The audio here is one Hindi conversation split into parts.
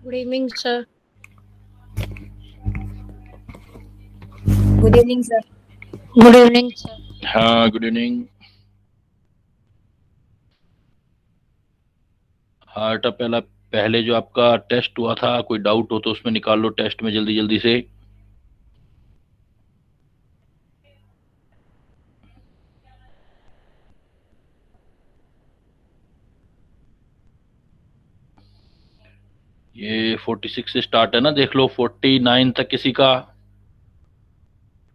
Good evening, sir. Good evening, sir. Good evening, sir. हाँ, गुड इवनिंग। हाँ बेटा, पहले जो आपका टेस्ट हुआ था, कोई डाउट हो तो उसमें निकाल लो टेस्ट में जल्दी जल्दी से। ये 46 से स्टार्ट है ना, देख लो 49 तक किसी का,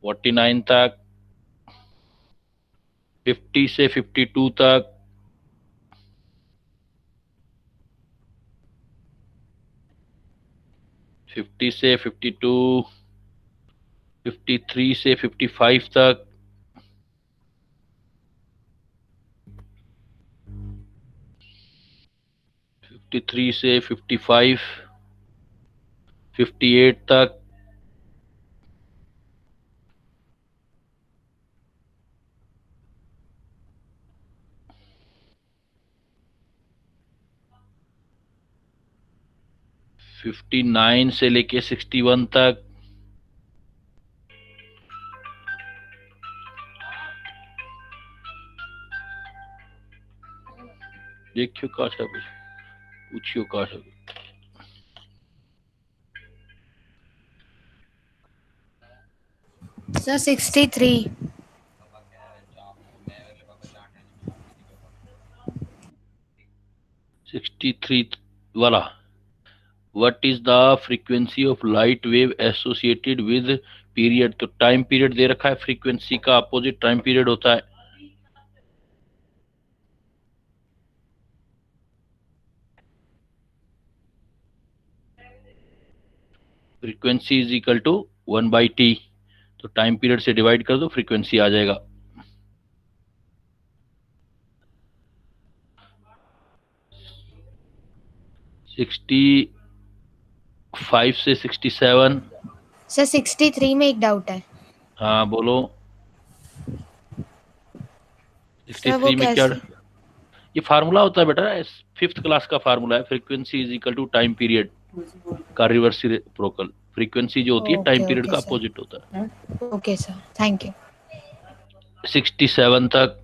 49 तक, 50 से 52 तक, 50 से 52, 53 से 55 तक, 53 से 55, 58 तक, 59 से लेके 61 तक, देखियो काशा कुछ पूछियो काशा। Sir, 63. 63 वाला, what is the frequency of light wave associated with period? तो टाइम पीरियड दे रखा है, फ्रीक्वेंसी का अपोजिट टाइम पीरियड होता है। Frequency is equal to 1/t, तो टाइम पीरियड से डिवाइड कर दो, फ्रीक्वेंसी आ जाएगा। सिक्सटी 5 से 67। सर 63 में एक डाउट है। हाँ बोलो। सर वो 63 में क्या? कैसे? ये फार्मूला होता है बेटा, 5th क्लास का फार्मूला है। Frequency is equal to time period का रिवर्स रेसिप्रोकल। फ्रीक्वेंसी जो होती है टाइम ओके पीरियड ओके का सर। अपोजिट होता है। Okay sir, thank you. 67 तक,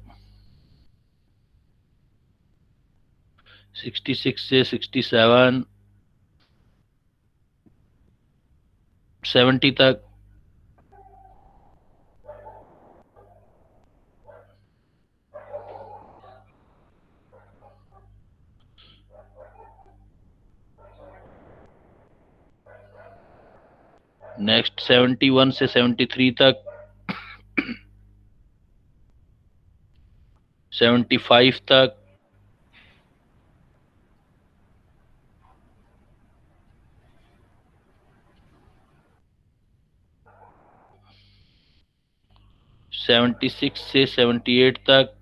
66 से 67, 70 तक, नेक्स्ट 71 से 73 तक, 75 तक, 76 से 78 तक,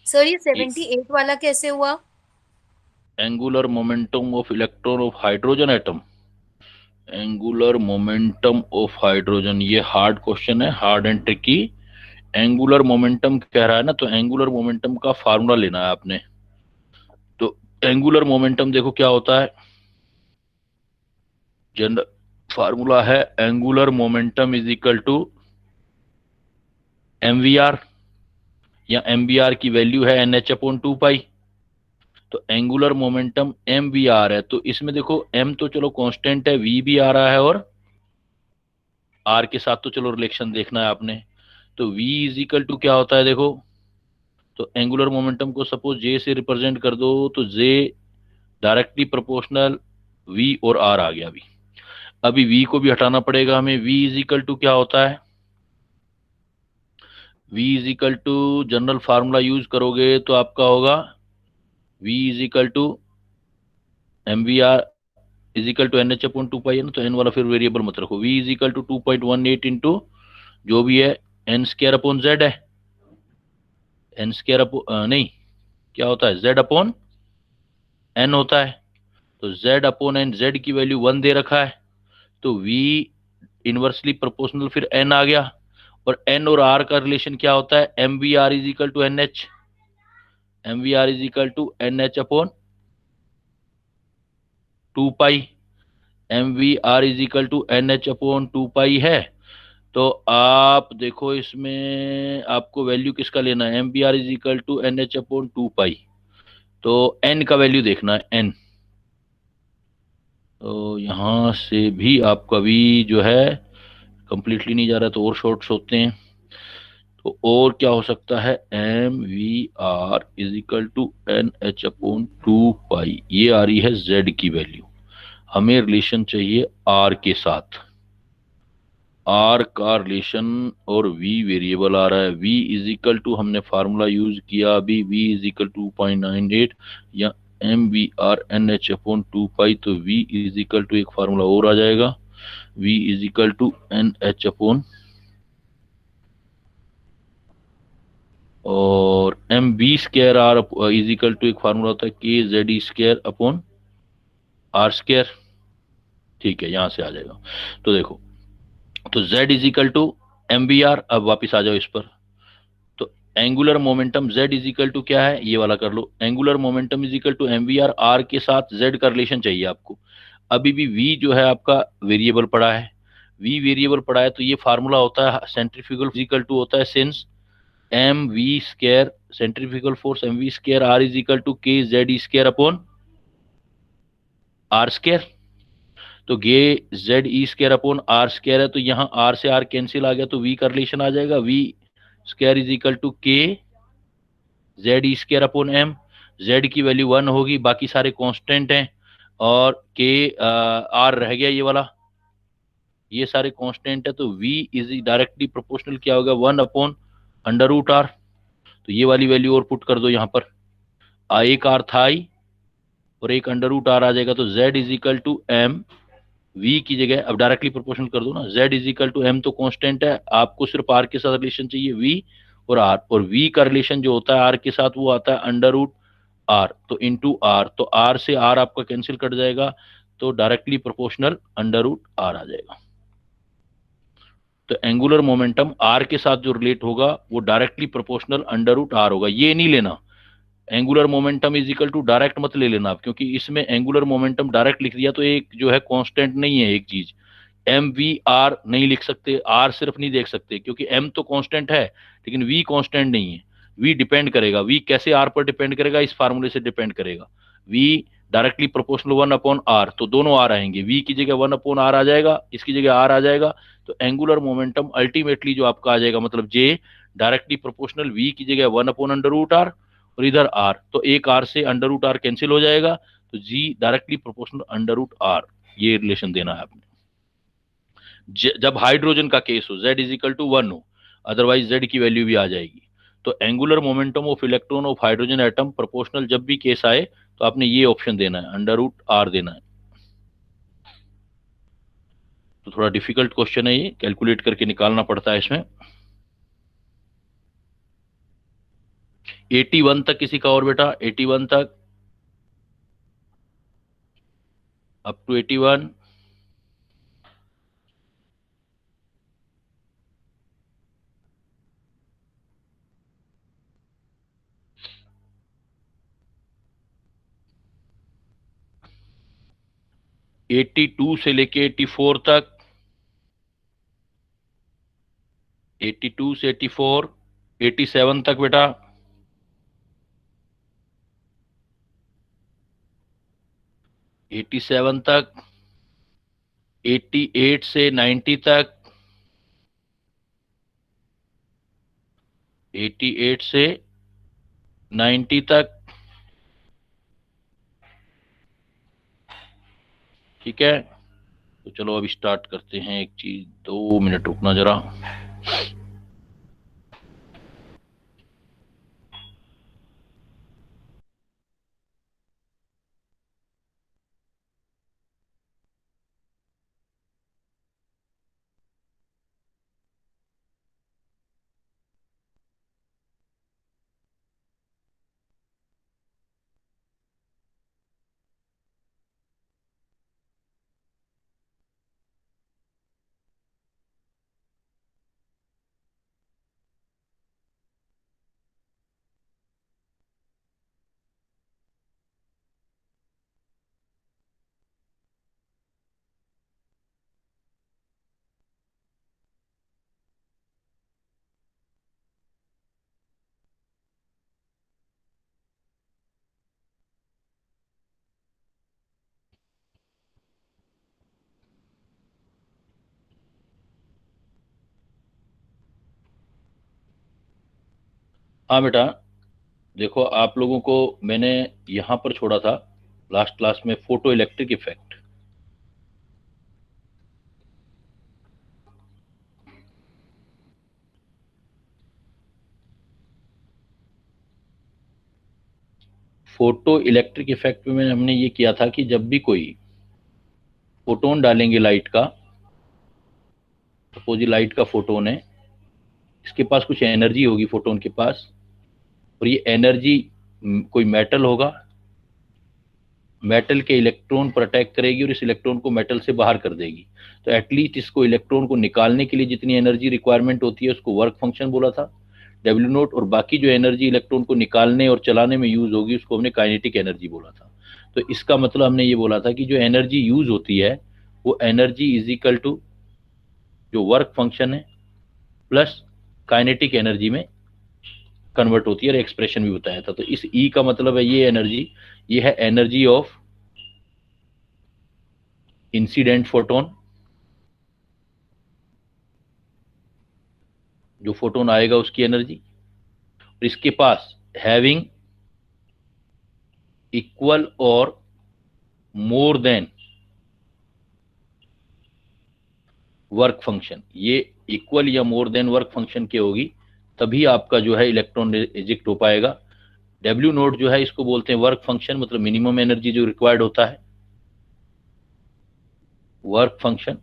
सर ये 78 वाला कैसे हुआ? Angular momentum of electron of hydrogen atom. Angular momentum of hydrogen, ये हार्ड क्वेश्चन है, hard and tricky. Angular momentum कह रहा है ना, तो एंगुलर मोमेंटम का फार्मूला लेना है आपने। तो एंगुलर मोमेंटम देखो क्या होता है, जनरल फार्मूला है angular momentum is equal to mvr, या mvr की वैल्यू है nh/2 पाई। तो एंगुलर मोमेंटम mvr है, तो इसमें देखो m तो चलो कांस्टेंट है, v भी आ रहा है, और r के साथ तो चलो रिलेशन देखना है आपने। तो v इज इक्वल टू क्या होता है देखो, तो एंगुलर मोमेंटम को सपोज j से रिप्रेजेंट कर दो, तो j डायरेक्टली प्रोपोर्शनल v और r आ गया। अभी v को भी हटाना पड़ेगा हमें। v इज इक्वल टू क्या होता है, v is equal to general formula use करोगे तो आपका होगा v is equal to M V R is equal to NH/2 pi है ना, तो n वाला फिर वेरिएबल मत रखो। v is equal to 2.18 into जो भी है n² अपॉन z है, n² नहीं, क्या होता है, z/n होता है। तो z/n, z की वैल्यू 1 दे रखा है, तो v इनवर्सली प्रोपोर्शनल फिर n आ गया, और एन और आर का रिलेशन क्या होता है, M V R is equal to N H, M V R is equal to N H upon 2 pi, M V R is equal to N H upon 2 pi है। तो आप देखो इसमें आपको वैल्यू किसका लेना है, M B R is equal to N H upon 2 pi, तो एन का वैल्यू देखना है एन। तो यहाँ से भी आपका वी जो है कंप्लीटली नहीं जा रहा, तो और शॉर्ट्स होते हैं। तो और क्या हो सकता है, M V R is equal to N H upon 2 pi, ये आ रही है जेड की वैल्यू। हमें रिलेशन चाहिए आर के साथ, आर का रिलेशन, और वी वेरिएबल आ रहा है, वी इज इक्वल टू हमने फार्मूला यूज किया अभी, वी इज इक्वल टू 2.98 या M V R N H upon 2 pi, तो वी इज इक्वल टू एक फार्मूला और आ जाएगा, V is equal to N H upon, और M V square R is equal to एक फार्मूला होता है K Z E square upon R square. ठीक है, यहां से आ जाएगा। तो देखो, तो z is equal to M B R, अब वापिस आ जाओ इस पर। तो angular momentum z is equal to क्या है, ये वाला कर लो, angular momentum is equal to M V R, R के साथ z का रिलेशन चाहिए आपको। अभी भी v जो है आपका वेरिएबल पड़ा है, v वेरिएबल पड़ा है, तो ये फार्मूला होता है सेंट्रीफ्यूगल इक्वल टू होता है since M V square, centrifugal force M V square R is equal to K Z E square upon R square. तो गे Z E square upon R square है, तो यहाँ आर से आर कैंसिल आ गया, तो वी का रिलेशन आ जाएगा, V square is equal to K Z E square upon M. Z की वैल्यू 1 होगी, बाकी सारे कांस्टेंट हैं, और के आर रह गया ये वाला, ये सारे कांस्टेंट है, तो v इज डायरेक्टली प्रोपोर्शनल क्या होगा, 1/√r। तो ये वाली वैल्यू और पुट कर दो यहाँ पर, एक आर था आई और एक √r आ जाएगा, तो z is equal to M, v की जगह अब डायरेक्टली प्रोपोर्शनल कर दो ना, z is equal to M तो कांस्टेंट है, आपको सिर्फ r के साथ रिलेशन चाहिए v और r, और v का रिलेशन जो होता है r के साथ वो आता है √r, तो इंटू r, तो r से r आपका कैंसिल कट जाएगा, तो डायरेक्टली प्रोपोर्शनल √r आ जाएगा। तो एंगुलर मोमेंटम r के साथ जो रिलेट होगा वो डायरेक्टली प्रोपोर्शनल √r होगा, ये नहीं लेना angular momentum is equal to direct मत ले लेना आप, क्योंकि इसमें एंगुलर मोमेंटम डायरेक्ट लिख दिया तो एक जो है कांस्टेंट नहीं है, एक चीज एम वी आर नहीं लिख सकते, आर सिर्फ नहीं देख सकते, क्योंकि एम तो कांस्टेंट है लेकिन वी कांस्टेंट नहीं है, वी डिपेंड करेगा, वी कैसे आर पर डिपेंड करेगा, इस फार्मूले से डिपेंड करेगा, वी डायरेक्टली प्रोपोर्शनल 1/r, तो दोनों आर आएंगे, वी की जगह 1/r आ जाएगा, इसकी जगह आर आ जाएगा, तो एंगुलर मोमेंटम अल्टीमेटली जो आपका आ जाएगा, मतलब जे डायरेक्टली प्रोपोर्शनल वी की जगह 1/√r, और इधर आर, तो एक आर से √r कैंसिल हो जाएगा, तो जी डायरेक्टली प्रोपोर्शनल √r, ये रिलेशन देना है आपने। जब हाइड्रोजन का केस हो z इज इक्वल टू 1 हो, अदरवाइज z की वैल्यू भी आ जाएगी। तो angular momentum of electron of hydrogen atom proportional जब भी केस आए तो आपने ये ऑप्शन देना है, √r देना है। तो थोड़ा डिफिकल्ट क्वेश्चन है ये, कैलकुलेट करके निकालना पड़ता है इसमें। 81 तक किसी का और बेटा, 81 तक, अप टू 81, 82 से लेके 84 तक, 82 से 84, 87 तक बेटा, 87 तक, 88 से 90 तक, 88 से 90 तक, ठीक है। तो चलो अभी स्टार्ट करते हैं, एक चीज 2 मिनट रुकना जरा। हाँ बेटा, देखो आप लोगों को मैंने यहाँ पर छोड़ा था लास्ट क्लास में, photo electric effect. Photo electric effect में हमने ये किया था कि जब भी कोई फोटोन डालेंगे लाइट का, सपोज ये लाइट का फोटोन है, इसके पास कुछ एनर्जी होगी फोटोन के पास, और ये एनर्जी कोई मेटल होगा, मेटल के इलेक्ट्रॉन पर अटैक करेगी और इस इलेक्ट्रॉन को मेटल से बाहर कर देगी। तो एटलीस्ट इसको इलेक्ट्रॉन को निकालने के लिए जितनी एनर्जी रिक्वायरमेंट होती है उसको वर्क फंक्शन बोला था, डब्ल्यू नोट, और बाकी जो एनर्जी इलेक्ट्रॉन को निकालने और चलाने में यूज होगी उसको हमने काइनेटिक एनर्जी बोला था। तो इसका मतलब हमने ये बोला था कि जो एनर्जी यूज होती है वो एनर्जी इज इक्वल टू जो वर्क फंक्शन है प्लस काइनेटिक एनर्जी में कन्वर्ट होती है, और एक्सप्रेशन भी बताया था। तो इस ई का मतलब है ये एनर्जी, ये है एनर्जी ऑफ इंसिडेंट फोटोन, जो फोटोन आएगा उसकी एनर्जी, और इसके पास हैविंग इक्वल और मोर देन वर्क फंक्शन, ये इक्वल या मोर देन वर्क फंक्शन की होगी तभी आपका जो है इलेक्ट्रॉन इजेक्ट हो पाएगा। डब्ल्यू नोट जो है इसको बोलते हैं वर्क फंक्शन, मतलब मिनिमम एनर्जी जो रिक्वायर्ड होता है। वर्क फंक्शन,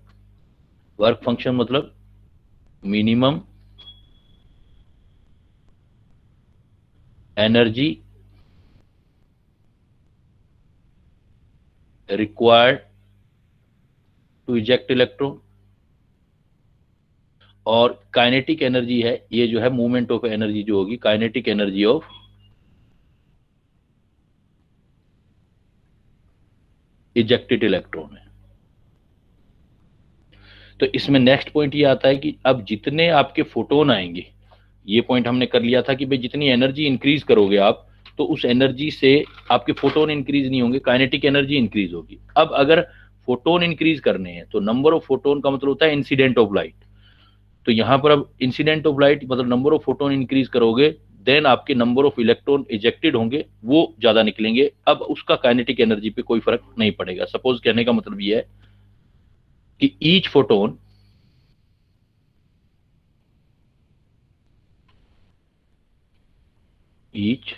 वर्क फंक्शन मतलब minimum energy required to eject electron, और काइनेटिक एनर्जी है ये जो है मूवमेंट ऑफ एनर्जी जो होगी, kinetic energy of ejected electron है। तो इसमें नेक्स्ट पॉइंट ये आता है कि अब जितने आपके फोटोन आएंगे, ये पॉइंट हमने कर लिया था कि भाई जितनी एनर्जी इंक्रीज करोगे आप तो उस एनर्जी से आपके फोटोन इंक्रीज नहीं होंगे, काइनेटिक एनर्जी इंक्रीज होगी। अब अगर फोटोन इंक्रीज करने हैं तो नंबर ऑफ फोटोन का मतलब होता है इंसिडेंट ऑफ लाइट। तो यहां पर अब इंसिडेंट ऑफ लाइट मतलब नंबर ऑफ फोटोन इंक्रीज करोगे, देन आपके नंबर ऑफ इलेक्ट्रॉन इजेक्टेड होंगे वो ज्यादा निकलेंगे। अब उसका काइनेटिक एनर्जी पे कोई फर्क नहीं पड़ेगा। सपोज कहने का मतलब ये है कि each photon each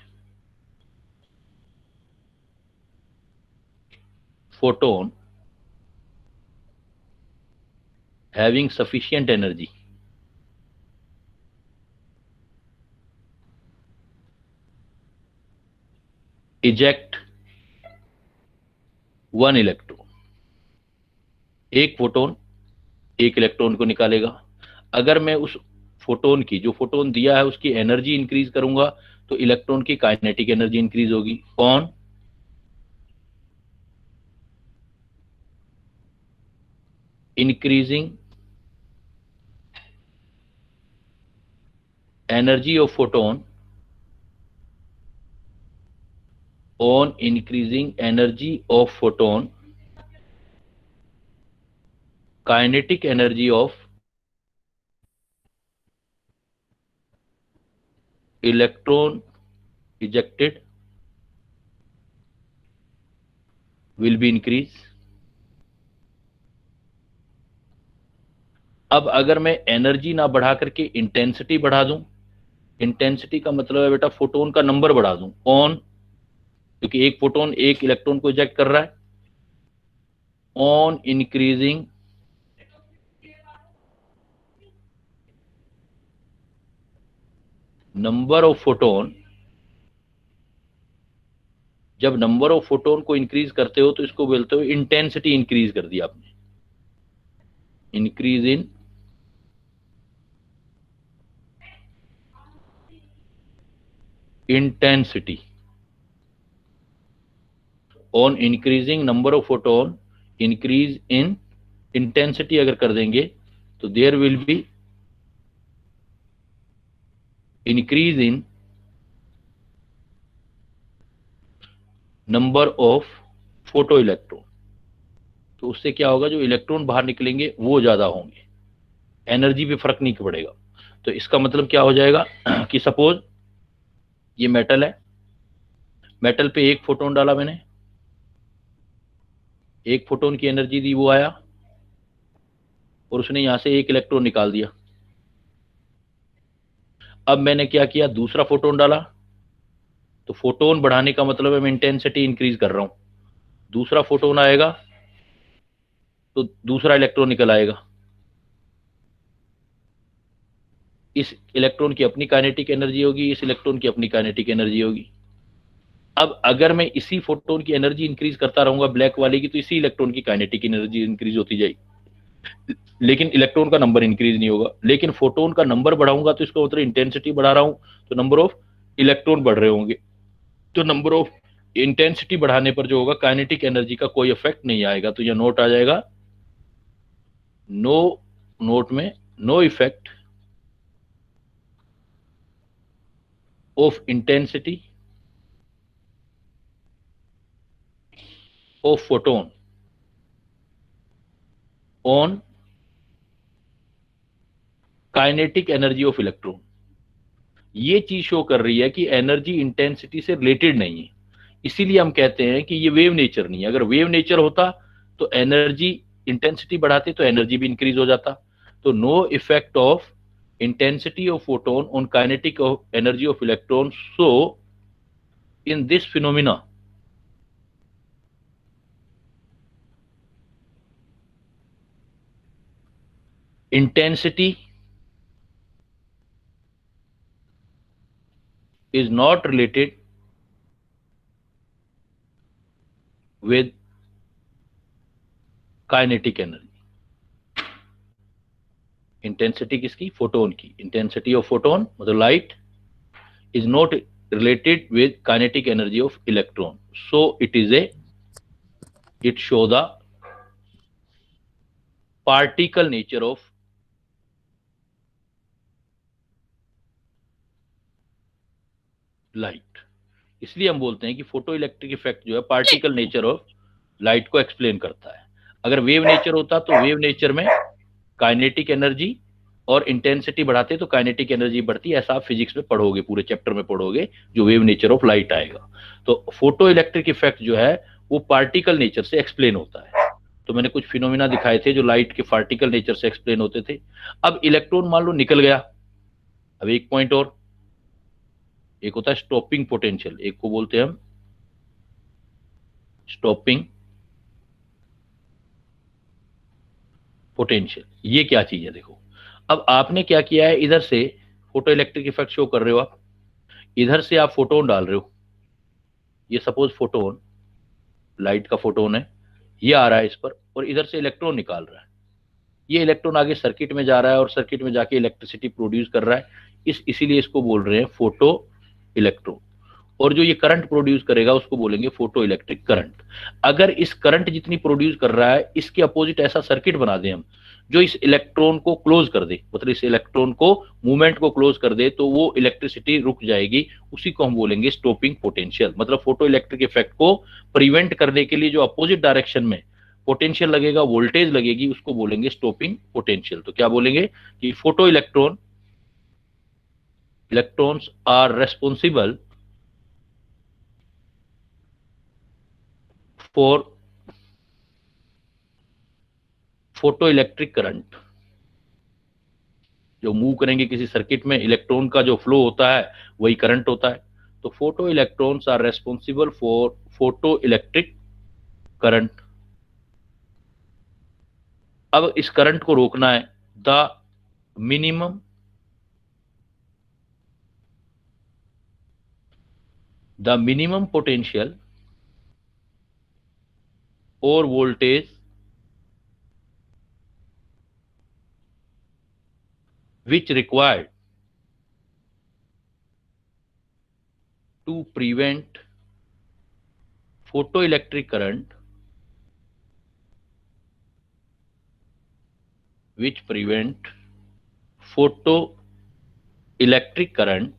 photon having sufficient energy eject one electron, एक फोटोन एक इलेक्ट्रॉन को निकालेगा। अगर मैं उस फोटोन की, जो फोटोन दिया है उसकी एनर्जी इंक्रीज करूंगा तो इलेक्ट्रॉन की काइनेटिक एनर्जी इंक्रीज होगी on increasing energy of photon, on increasing energy of photon, kinetic energy of electron ejected will be increase। अब अगर मैं एनर्जी ना बढ़ा करके इंटेंसिटी बढ़ा दूं, इंटेंसिटी का मतलब है बेटा फोटोन का नंबर बढ़ा दूं ऑन, क्योंकि एक फोटोन एक इलेक्ट्रॉन को इजेक्ट कर रहा है, on increasing number of photon. जब नंबर ऑफ फोटोन को इंक्रीज करते हो तो इसको बोलते हो इंटेंसिटी इंक्रीज कर दी आपने, increase in intensity on increasing number of photon, increase in intensity अगर कर देंगे तो there will be increase in number of photo electron. तो उससे क्या होगा, जो इलेक्ट्रॉन बाहर निकलेंगे वो ज्यादा होंगे, एनर्जी पे फर्क नहीं पड़ेगा। तो इसका मतलब क्या हो जाएगा कि सपोज ये मेटल है, मेटल पे एक फोटोन डाला मैंने, एक फोटोन की एनर्जी दी, वो आया और उसने यहां से एक इलेक्ट्रॉन निकाल दिया। अब मैंने क्या किया, दूसरा फोटोन डाला, तो फोटोन बढ़ाने का मतलब है मैं इंटेंसिटी इंक्रीज कर रहा हूं। दूसरा फोटोन आएगा तो दूसरा इलेक्ट्रॉन निकल आएगा। इस इलेक्ट्रॉन की अपनी काइनेटिक एनर्जी होगी, इस इलेक्ट्रॉन की अपनी काइनेटिक एनर्जी होगी। अब अगर मैं इसी फोटोन की एनर्जी इंक्रीज करता रहूंगा ब्लैक वाले की, तो इसी इलेक्ट्रॉन की काइनेटिक एनर्जी इंक्रीज होती जाएगी, लेकिन इलेक्ट्रॉन का नंबर इंक्रीज नहीं होगा। लेकिन फोटोन का नंबर बढ़ाऊंगा तो इसका मतलब इंटेंसिटी बढ़ा रहा हूं, तो नंबर ऑफ इलेक्ट्रॉन बढ़ रहे होंगे। तो नंबर ऑफ इंटेंसिटी बढ़ाने पर जो होगा काइनेटिक एनर्जी का कोई इफेक्ट नहीं आएगा। तो यह नोट आ जाएगा, नो, नोट में no effect of intensity of photon on kinetic energy of electron. ये चीज शो कर रही है कि एनर्जी इंटेंसिटी से रिलेटेड नहीं है, इसीलिए हम कहते हैं कि ये वेव नेचर नहीं है। अगर वेव नेचर होता तो एनर्जी इंटेंसिटी बढ़ाते तो एनर्जी भी इंक्रीज हो जाता। तो no effect of intensity of photon on kinetic of energy of electron. So in this phenomena, intensity is not related with kinetic energy. Intensity किसकी, फोटोन की। इंटेंसिटी ऑफ फोटोन मतलब light is not related with kinetic energy of electron. So it show the particle nature of light. इसलिए हम बोलते हैं कि फोटो इलेक्ट्रिक इफेक्ट जो है पार्टिकल नेचर ऑफ लाइट को एक्सप्लेन करता है। अगर वेव नेचर होता तो वेव नेचर में काइनेटिक एनर्जी और इंटेंसिटी बढ़ाते तो काइनेटिक एनर्जी बढ़ती। ऐसा आप फिजिक्स में पढ़ोगे, पूरे चैप्टर में पढ़ोगे जो वेव नेचर ऑफ लाइट आएगा। तो फोटो इलेक्ट्रिक इफेक्ट जो है वो पार्टिकल नेचर से एक्सप्लेन होता है। तो मैंने कुछ फिनोमिना दिखाए थे जो लाइट के पार्टिकल नेचर से एक्सप्लेन होते थे। अब इलेक्ट्रॉन मान लो निकल गया। अब एक पॉइंट और, एक होता है स्टॉपिंग पोटेंशियल, एक को बोलते हैं हम स्टॉपिंग पोटेंशियल। ये क्या चीज है देखो, अब आपने क्या किया है, इधर से फोटो इलेक्ट्रिक इफेक्ट शो कर रहे हो आप, इधर से आप फोटोन डाल रहे हो। ये सपोज फोटोन, लाइट का फोटोन है, ये आ रहा है इस पर, और इधर से इलेक्ट्रॉन निकाल रहा है। ये इलेक्ट्रॉन आगे सर्किट में जा रहा है और सर्किट में जाके इलेक्ट्रिसिटी प्रोड्यूस कर रहा है। इसीलिए इसको बोल रहे हैं फोटो इलेक्ट्रॉन। और जो ये करंट प्रोड्यूस करेगा उसको बोलेंगे फोटो इलेक्ट्रिक करंट। अगर इस करंट जितनी प्रोड्यूस कर रहा है इसके अपोजिट ऐसा सर्किट बना दें हम जो इस इलेक्ट्रॉन को क्लोज कर दे, मतलब इस इलेक्ट्रॉन को मूवमेंट को क्लोज कर दे, तो वो इलेक्ट्रिसिटी रुक जाएगी। उसी को हम बोलेंगे स्टॉपिंग पोटेंशियल। मतलब फोटो इलेक्ट्रिक इफेक्ट को प्रिवेंट करने के लिए जो अपोजिट डायरेक्शन में पोटेंशियल लगेगा, वोल्टेज लगेगी, उसको बोलेंगे स्टॉपिंग पोटेंशियल। तो क्या बोलेंगे कि photo electrons are responsible for photo electric current. जो मूव करेंगे किसी सर्किट में, इलेक्ट्रॉन का जो फ्लो होता है वही करंट होता है। तो photo electrons are responsible for photo electric current. अब इस करंट को रोकना है। द मिनिमम पोटेंशियल और voltage which required to prevent photoelectric current, which prevent photoelectric current,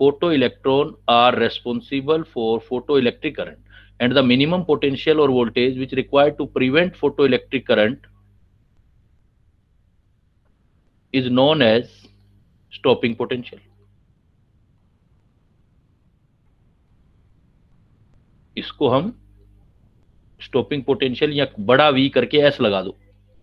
photoelectron are responsible for photoelectric current, and the minimum potential or voltage which required to prevent photoelectric current is known as stopping potential. इसको हम स्टॉपिंग पोटेंशियल या बड़ा वी करके एस लगा दो,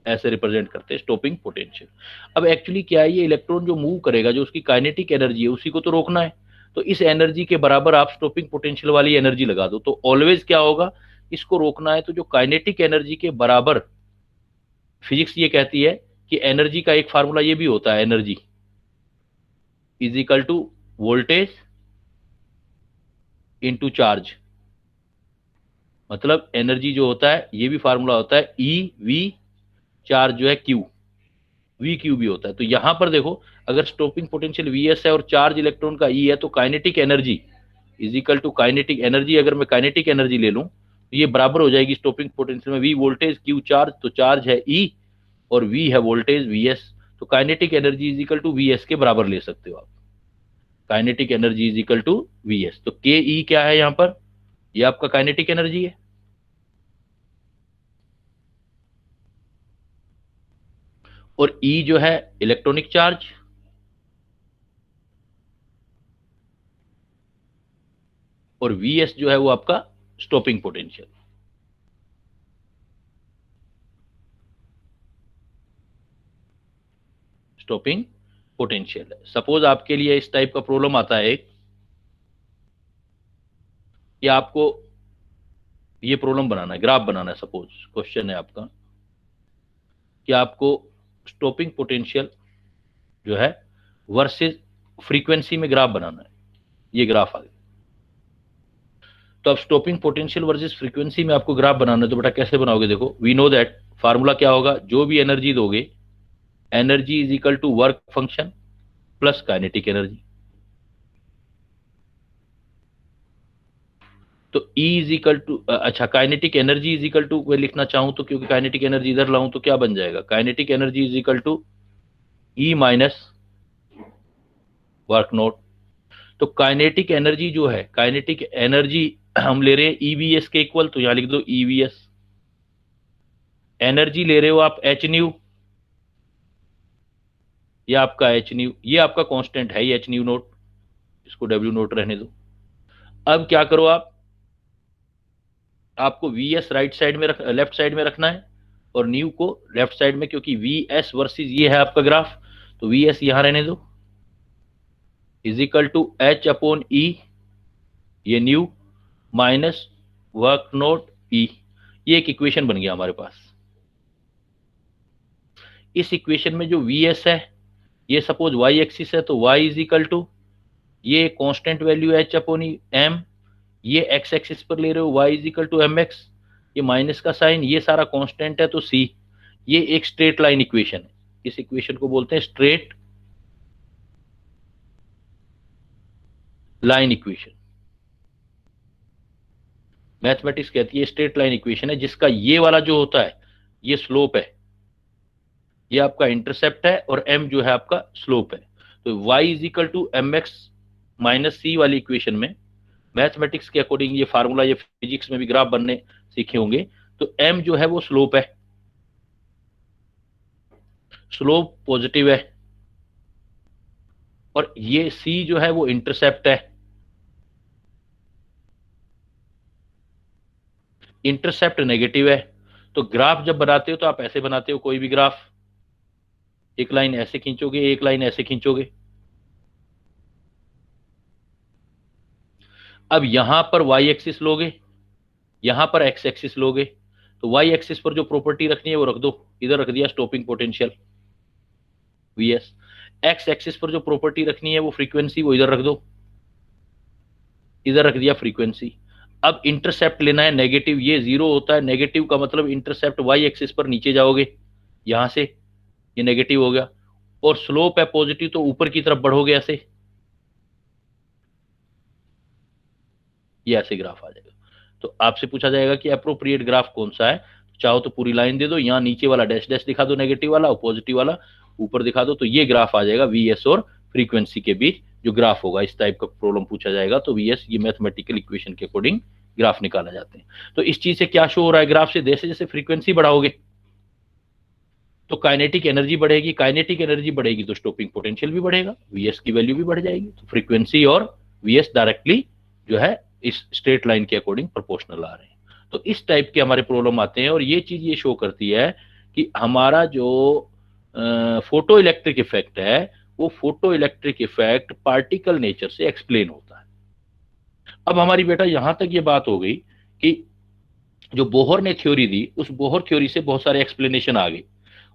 ऐसे रिप्रेजेंट करते हैं स्टॉपिंग पोटेंशियल। अब एक्चुअली क्या है, ये इलेक्ट्रॉन जो मूव करेगा, जो उसकी काइनेटिक एनर्जी है, उसी को तो रोकना है। तो इस एनर्जी के बराबर आप स्टॉपिंग पोटेंशियल वाली एनर्जी लगा दो। तो ऑलवेज क्या होगा, इसको रोकना है तो जो काइनेटिक एनर्जी के बराबर, फिजिक्स ये कहती है कि एनर्जी का एक फार्मूला ये भी होता है, energy is equal to voltage into charge. मतलब एनर्जी जो होता है, ये भी फार्मूला होता है ई वी, चार्ज जो है क्यू, वी क्यू भी होता है। तो यहां पर देखो, अगर स्टॉपिंग पोटेंशियल वी एस है और चार्ज इलेक्ट्रॉन का ई है, तो kinetic energy is equal to kinetic energy, अगर मैं काइनेटिक एनर्जी ले लूं तो ये बराबर हो जाएगी स्टॉपिंग पोटेंशियल में वी वोल्टेज, क्यू चार्ज। तो चार्ज है ई और वी है वोल्टेज वी एस। तो kinetic energy is equal to V S के बराबर ले सकते हो आप। Kinetic energy is equal to V S. तो के ई क्या है यहां पर, ये आपका काइनेटिक एनर्जी है। और ई जो है इलेक्ट्रॉनिक चार्ज, और वी एस जो है वो आपका स्टॉपिंग पोटेंशियल। स्टॉपिंग पोटेंशियल है। सपोज आपके लिए इस टाइप का प्रॉब्लम आता है एक, कि आपको ये प्रॉब्लम बनाना है, ग्राफ बनाना है। सपोज क्वेश्चन है आपका कि आपको स्टॉपिंग पोटेंशियल जो है वर्सेस फ्रीक्वेंसी में ग्राफ बनाना है। ये ग्राफ आ गया। तो अब स्टॉपिंग पोटेंशियल वर्सेस फ्रीक्वेंसी में आपको ग्राफ बनाना है, तो बेटा कैसे बनाओगे? देखो, वी नो दैट फार्मूला क्या होगा, जो भी एनर्जी दोगे, energy is equal to work function plus kinetic energy. तो E इज इक्वल टू, अच्छा, kinetic energy is equal to, मैं लिखना चाहूं तो, क्योंकि काइनेटिक एनर्जी इधर लाऊं तो क्या बन जाएगा, kinetic energy is equal to E minus work naught. तो काइनेटिक एनर्जी जो है, काइनेटिक एनर्जी हम ले रहे हैं EVS के इक्वल, तो यहां लिख दो EVS। एनर्जी ले रहे हो आप एच न्यू, ये आपका एच न्यू, ये आपका कांस्टेंट है, ये एच न्यू नोट, इसको डब्ल्यू नोट रहने दो। अब क्या करो आपको VS राइट साइड में लेफ्ट साइड में रखना है, और न्यू को लेफ्ट साइड में, क्योंकि VS वर्सेस ये है आपका ग्राफ, तो VS यहां रहने दो, is equal to H upon E, ये nu minus work naught E। ये एक इक्वेशन बन गया हमारे पास। इस इक्वेशन में जो VS है, ये सपोज Y एक्सिस है, तो Y इज इक्वल टू, ये constant value H upon M, ये X एक्सिस पर ले रहे हो Y is equal to MX, ये माइनस का साइन, ये सारा कांस्टेंट है, तो C। ये एक स्ट्रेट लाइन इक्वेशन है। इस इक्वेशन को बोलते हैं स्ट्रेट लाइन इक्वेशन। मैथमेटिक्स कहती है स्ट्रेट लाइन इक्वेशन है, जिसका ये वाला जो होता है, ये स्लोप है, ये आपका इंटरसेप्ट है, और m जो है आपका स्लोप है। तो y is equal to mx minus c वाली इक्वेशन में, मैथमेटिक्स के अकॉर्डिंग ये फार्मूला, ये फिजिक्स में भी ग्राफ बनने सीखे होंगे, तो m जो है वो स्लोप है, स्लोप पॉजिटिव है, और ये c जो है वो इंटरसेप्ट है, इंटरसेप्ट नेगेटिव है। तो ग्राफ जब बनाते हो तो आप ऐसे बनाते हो, कोई भी ग्राफ, एक लाइन ऐसे खींचोगे, एक लाइन ऐसे खींचोगे। अब यहां पर y एक्सिस लोगे, यहां पर x एक्सिस लोगे, तो y एक्सिस पर जो प्रॉपर्टी रखनी है वो रख दो, इधर रख दिया stopping potential Vs। x axis पर जो प्रॉपर्टी रखनी है वो फ्रीक्वेंसी, वो इधर रख दो, इधर रख दिया फ्रीक्वेंसी। अब इंटरसेप्ट लेना है नेगेटिव, ये 0 होता है, नेगेटिव का मतलब इंटरसेप्ट y एक्सिस पर नीचे जाओगे, यहां से ये नेगेटिव हो गया, और स्लोप है पॉजिटिव, तो ऊपर की तरफ बढ़ोगे ऐसे, ये ऐसे ग्राफ आ जाएगा। तो आपसे पूछा जाएगा कि अप्रोप्रिएट ग्राफ कौन सा है, चाहो तो पूरी लाइन दे दो, यहाँ नीचे वाला डैश डैश दिखा दो नेगेटिव वाला, और पॉजिटिव वाला ऊपर दिखा दो, तो ये ग्राफ आ जाएगा VS और फ्रीक्वेंसी के बीच जो ग्राफ होगा। इस टाइप का प्रॉब्लम पूछा जाएगा तो VS, ये मैथमेटिकल इक्वेशन के अकॉर्डिंग ग्राफ निकाला जाते हैं। तो इस चीज से क्या शो हो रहा है ग्राफ से, जैसे जैसे फ्रीक्वेंसी बढ़ाओगे तो काइनेटिक एनर्जी बढ़ेगी, काइनेटिक एनर्जी बढ़ेगी तो स्टॉपिंग पोटेंशियल भी बढ़ेगा, VS की वैल्यू भी बढ़ जाएगी। तो फ्रीक्वेंसी और VS डायरेक्टली जो है इस स्ट्रेट लाइन के अकॉर्डिंग प्रोपोर्शनल आ रहे हैं। तो इस टाइप के हमारे प्रॉब्लम आते हैं और ये चीज ये शो करती है कि हमारा जो फोटो इलेक्ट्रिक इफेक्ट है वो photo electric effect particle nature से एक्सप्लेन होता है। अब हमारी बेटा यहां तक ये बात हो गई कि जो बोहर ने थ्योरी दी उस बोहर थ्योरी से बहुत सारे एक्सप्लेनेशन आ गए।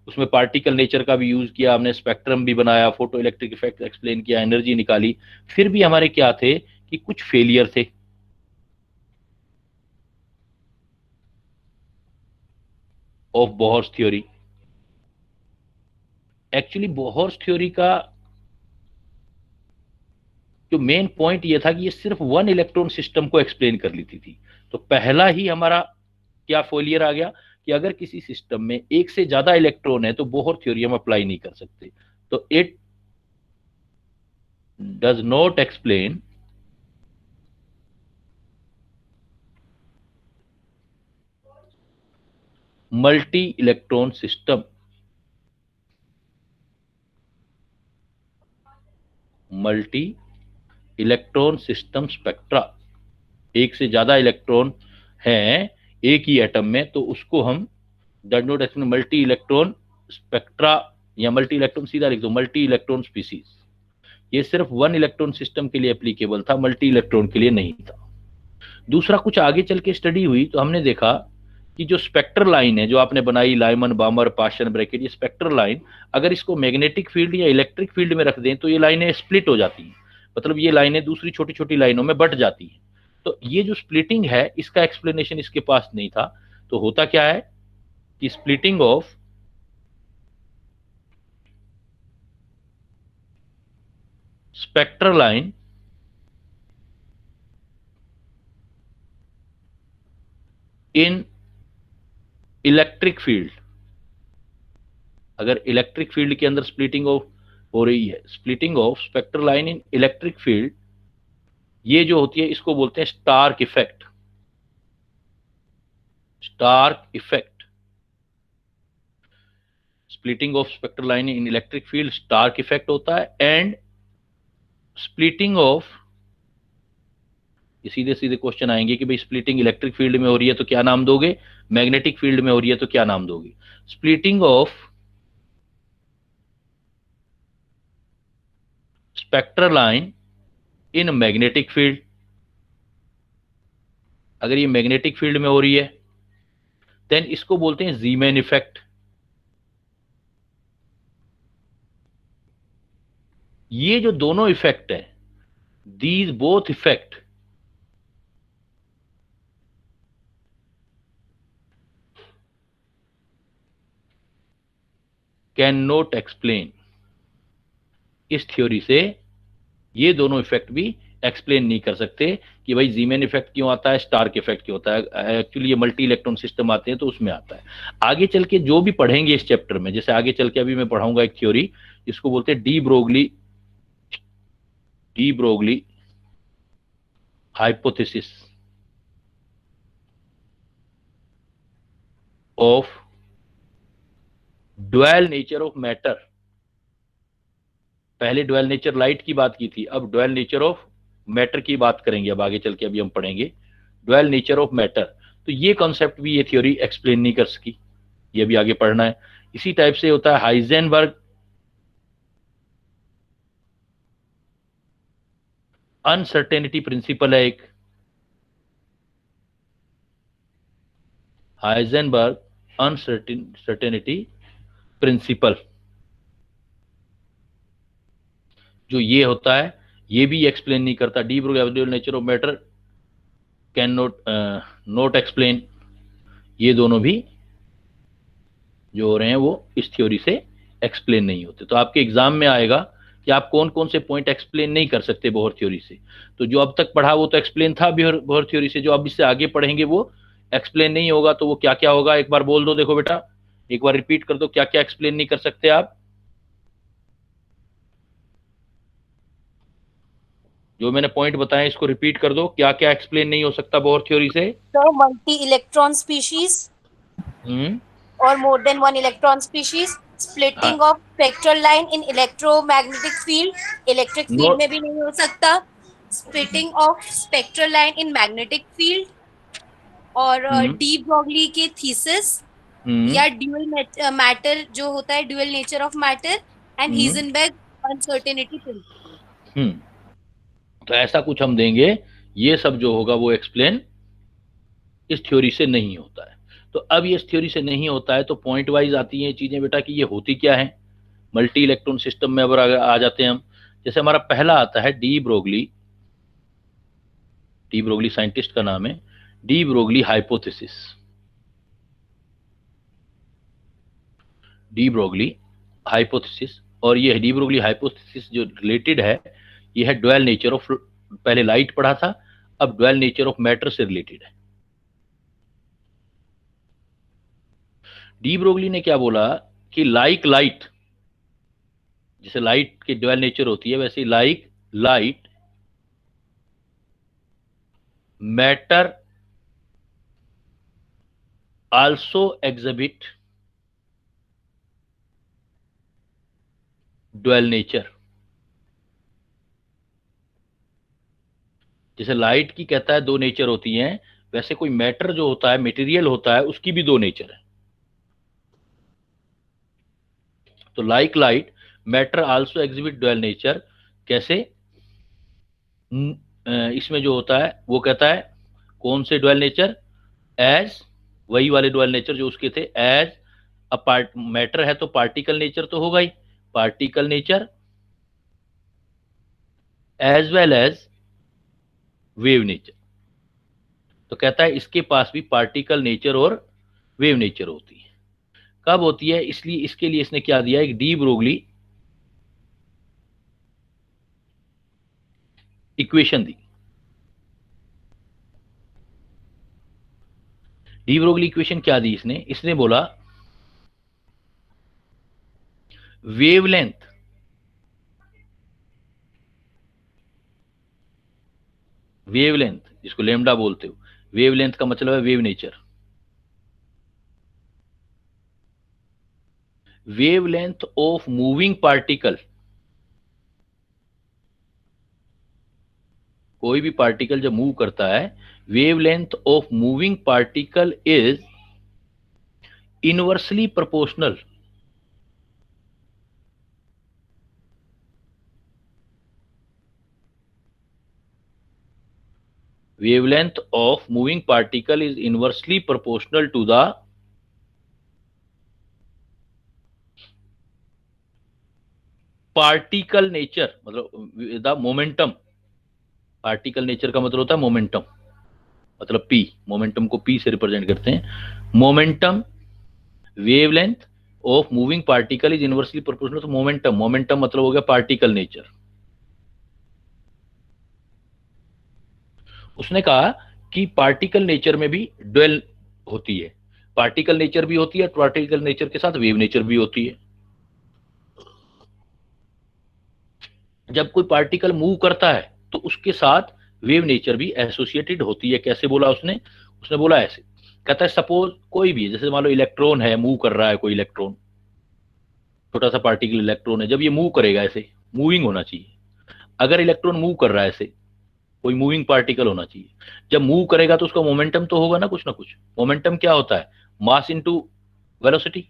उसमें पार्टिकल नेचर का भी यूज किया हमने, स्पेक्ट्रम भी बनाया, फोटो इलेक्ट्रिक इफेक्ट एक्सप्लेन किया, एनर्जी निकाली। फिर भी हमारे क्या थे कि कुछ फेलियर थे। Of Bohr's theory, actually Bohr's theory का जो मेन पॉइंट ये था कि ये सिर्फ वन इलेक्ट्रॉन सिस्टम को एक्सप्लेन कर लेती थी। तो पहला ही हमारा क्या फेलियर आ गया कि अगर किसी सिस्टम में एक से ज्यादा इलेक्ट्रॉन है तो बोहर थ्योरी हम अप्लाई नहीं कर सकते। तो it does not explain multi electron system. Multi electron system spectra, एक से ज्यादा इलेक्ट्रॉन हैं एक ही एटम में तो उसको हम does not explain multi electron spectra, या मल्टी इलेक्ट्रॉन सीधा लिख दो मल्टी इलेक्ट्रॉन स्पीसीज। ये सिर्फ वन इलेक्ट्रॉन सिस्टम के लिए एप्लीकेबल था, मल्टी इलेक्ट्रॉन के लिए नहीं था। दूसरा, कुछ आगे चल के स्टडी हुई तो हमने देखा कि जो स्पेक्ट्रल लाइन है जो आपने बनाई, लाइमन बामर पाशन ब्रैकेट, ये स्पेक्ट्रल लाइन अगर इसको मैग्नेटिक फील्ड या इलेक्ट्रिक फील्ड में रख दें तो ये लाइनें स्प्लिट हो जाती हैं, मतलब ये लाइनें दूसरी छोटी छोटी लाइनों में बट जाती हैं। तो ये जो स्प्लिटिंग है इसका एक्सप्लेनेशन इसके पास नहीं था। तो होता क्या है कि splitting of spectral line in electric field, अगर इलेक्ट्रिक फील्ड के अंदर स्प्लिटिंग ऑफ हो रही है, splitting of spectral line in electric field, ये जो होती है इसको बोलते हैं Stark effect. Stark effect, splitting of spectral line in electric field Stark effect होता है। एंड स्प्लिटिंग ऑफ, सीधे सीधे क्वेश्चन आएंगे कि भाई स्प्लिटिंग इलेक्ट्रिक फील्ड में हो रही है तो क्या नाम दोगे, मैग्नेटिक फील्ड में हो रही है तो क्या नाम दोगे। Splitting of spectral line in magnetic field, अगर ये मैग्नेटिक फील्ड में हो रही है देन इसको बोलते हैं जीमैन इफेक्ट। ये जो दोनों इफेक्ट है, these both effect can not explain, इस थ्योरी से ये दोनों इफेक्ट भी एक्सप्लेन नहीं कर सकते कि भाई जीमैन इफेक्ट क्यों आता है, स्टार्क इफेक्ट क्यों होता है। एक्चुअली ये मल्टी इलेक्ट्रॉन सिस्टम आते हैं तो उसमें आता है। आगे चल के जो भी पढ़ेंगे इस चैप्टर में, जैसे आगे चल के अभी मैं पढ़ाऊंगा एक थ्योरी जिसको बोलते हैं de Broglie hypothesis of dual nature of matter. पहले ड्वेल नेचर लाइट की बात की थी, अब ड्वेल नेचर ऑफ मैटर की बात करेंगे। अब आगे चल के अभी हम पढ़ेंगे ड्वेल नेचर ऑफ मैटर। तो ये कॉन्सेप्ट भी ये थ्योरी एक्सप्लेन नहीं कर सकी, ये भी आगे पढ़ना है। इसी टाइप से होता है हाइजेनबर्ग अनसर्टेनिटी प्रिंसिपल है एक, हाइजेनबर्ग अनसर्टेनिटी प्रिंसिपल जो ये होता है ये भी एक्सप्लेन नहीं करता। De Broglie nature of matter can not explain, ये दोनों भी जो हो रहे हैं वो इस थ्योरी से एक्सप्लेन नहीं होते। तो आपके एग्जाम में आएगा कि आप कौन कौन से पॉइंट एक्सप्लेन नहीं कर सकते बोहर थ्योरी से। तो जो अब तक पढ़ा वो तो एक्सप्लेन था बोहर थ्योरी से, जो अब इससे आगे पढ़ेंगे वो एक्सप्लेन नहीं होगा। तो वो क्या क्या होगा एक बार बोल दो, देखो बेटा एक बार रिपीट कर दो, क्या क्या एक्सप्लेन नहीं कर सकते आप। जो मैंने पॉइंट बताए इसको रिपीट कर दो, क्या क्या एक्सप्लेन नहीं हो सकता बोहर थ्योरी से। So multi electron species or more than one electron species, splitting of spectral line in electromagnetic field, electric field में भी नहीं हो सकता, splitting of spectral line in magnetic field, और डी ब्रॉगली के थीसिस, या ड्यूअल मैटर जो होता है, dual nature of matter, and Heisenberg uncertainty principle. तो ऐसा कुछ हम देंगे, ये सब जो होगा वो एक्सप्लेन इस थ्योरी से नहीं होता है। तो अब ये इस थ्योरी से नहीं होता है तो पॉइंट वाइज आती हैं चीजें बेटा कि ये होती क्या है। मल्टी इलेक्ट्रॉन सिस्टम में अब आ जाते हैं हम। जैसे हमारा पहला आता है डी ब्रोगली साइंटिस्ट का नाम है, de Broglie hypothesis. De Broglie hypothesis, और ये डी ब्रोगली हाइपोथेसिस जो रिलेटेड है ये है ड्वेल नेचर ऑफ, पहले लाइट पढ़ा था, अब ड्वेल नेचर ऑफ मैटर से रिलेटेड है। डी ब्रोगली ने क्या बोला कि लाइक लाइट, जैसे लाइट की ड्वेल नेचर होती है वैसे like light matter also exhibit dual nature. जैसे लाइट की कहता है दो नेचर होती हैं, वैसे कोई मैटर जो होता है, मटेरियल होता है, उसकी भी दो नेचर है। तो like light matter also exhibit dual nature. कैसे? इसमें जो होता है वो कहता है कौन से ड्वेल नेचर, एज वही वाले ड्वेल नेचर जो उसके थे, एज अ पार्ट मैटर है तो पार्टिकल नेचर तो होगा ही, particle nature as well as wave nature. तो कहता है इसके पास भी पार्टिकल नेचर और वेव नेचर होती है। कब होती है? इसलिए इसके लिए इसने क्या दिया, एक डी ब्रोगली इक्वेशन दी। डी ब्रोगली इक्वेशन क्या दी इसने बोला वेवलेंथ जिसको लेमडा बोलते हो, वेवलेंथ का मतलब है wave nature. Wavelength of moving particle, कोई भी पार्टिकल जब मूव करता है, wavelength of moving particle is inversely proportional wavelength of moving particle is inversely proportional to the particle nature, मतलब the momentum। पार्टिकल नेचर का मतलब होता है मोमेंटम, मतलब p, मोमेंटम को p से रिप्रेजेंट करते हैं। Momentum wavelength of moving particle is inversely proportional to momentum मतलब हो गया पार्टिकल नेचर। उसने कहा कि पार्टिकल नेचर में भी ड्वेल होती है, पार्टिकल नेचर भी होती है, पार्टिकल नेचर के साथ वेव नेचर भी होती है। जब कोई पार्टिकल मूव करता है तो उसके साथ वेव नेचर भी एसोसिएटेड होती है। कैसे बोला उसने बोला ऐसे, कहता है सपोज कोई भी, जैसे मान लो इलेक्ट्रॉन है, मूव कर रहा है कोई इलेक्ट्रॉन, छोटा सा पार्टिकल इलेक्ट्रॉन है, जब ये मूव करेगा ऐसे मूविंग होना चाहिए। अगर इलेक्ट्रॉन मूव कर रहा है ऐसे, कोई मूविंग पार्टिकल होना चाहिए, जब मूव करेगा तो उसका मोमेंटम तो होगा ना कुछ। मोमेंटम क्या होता है? Mass into velocity.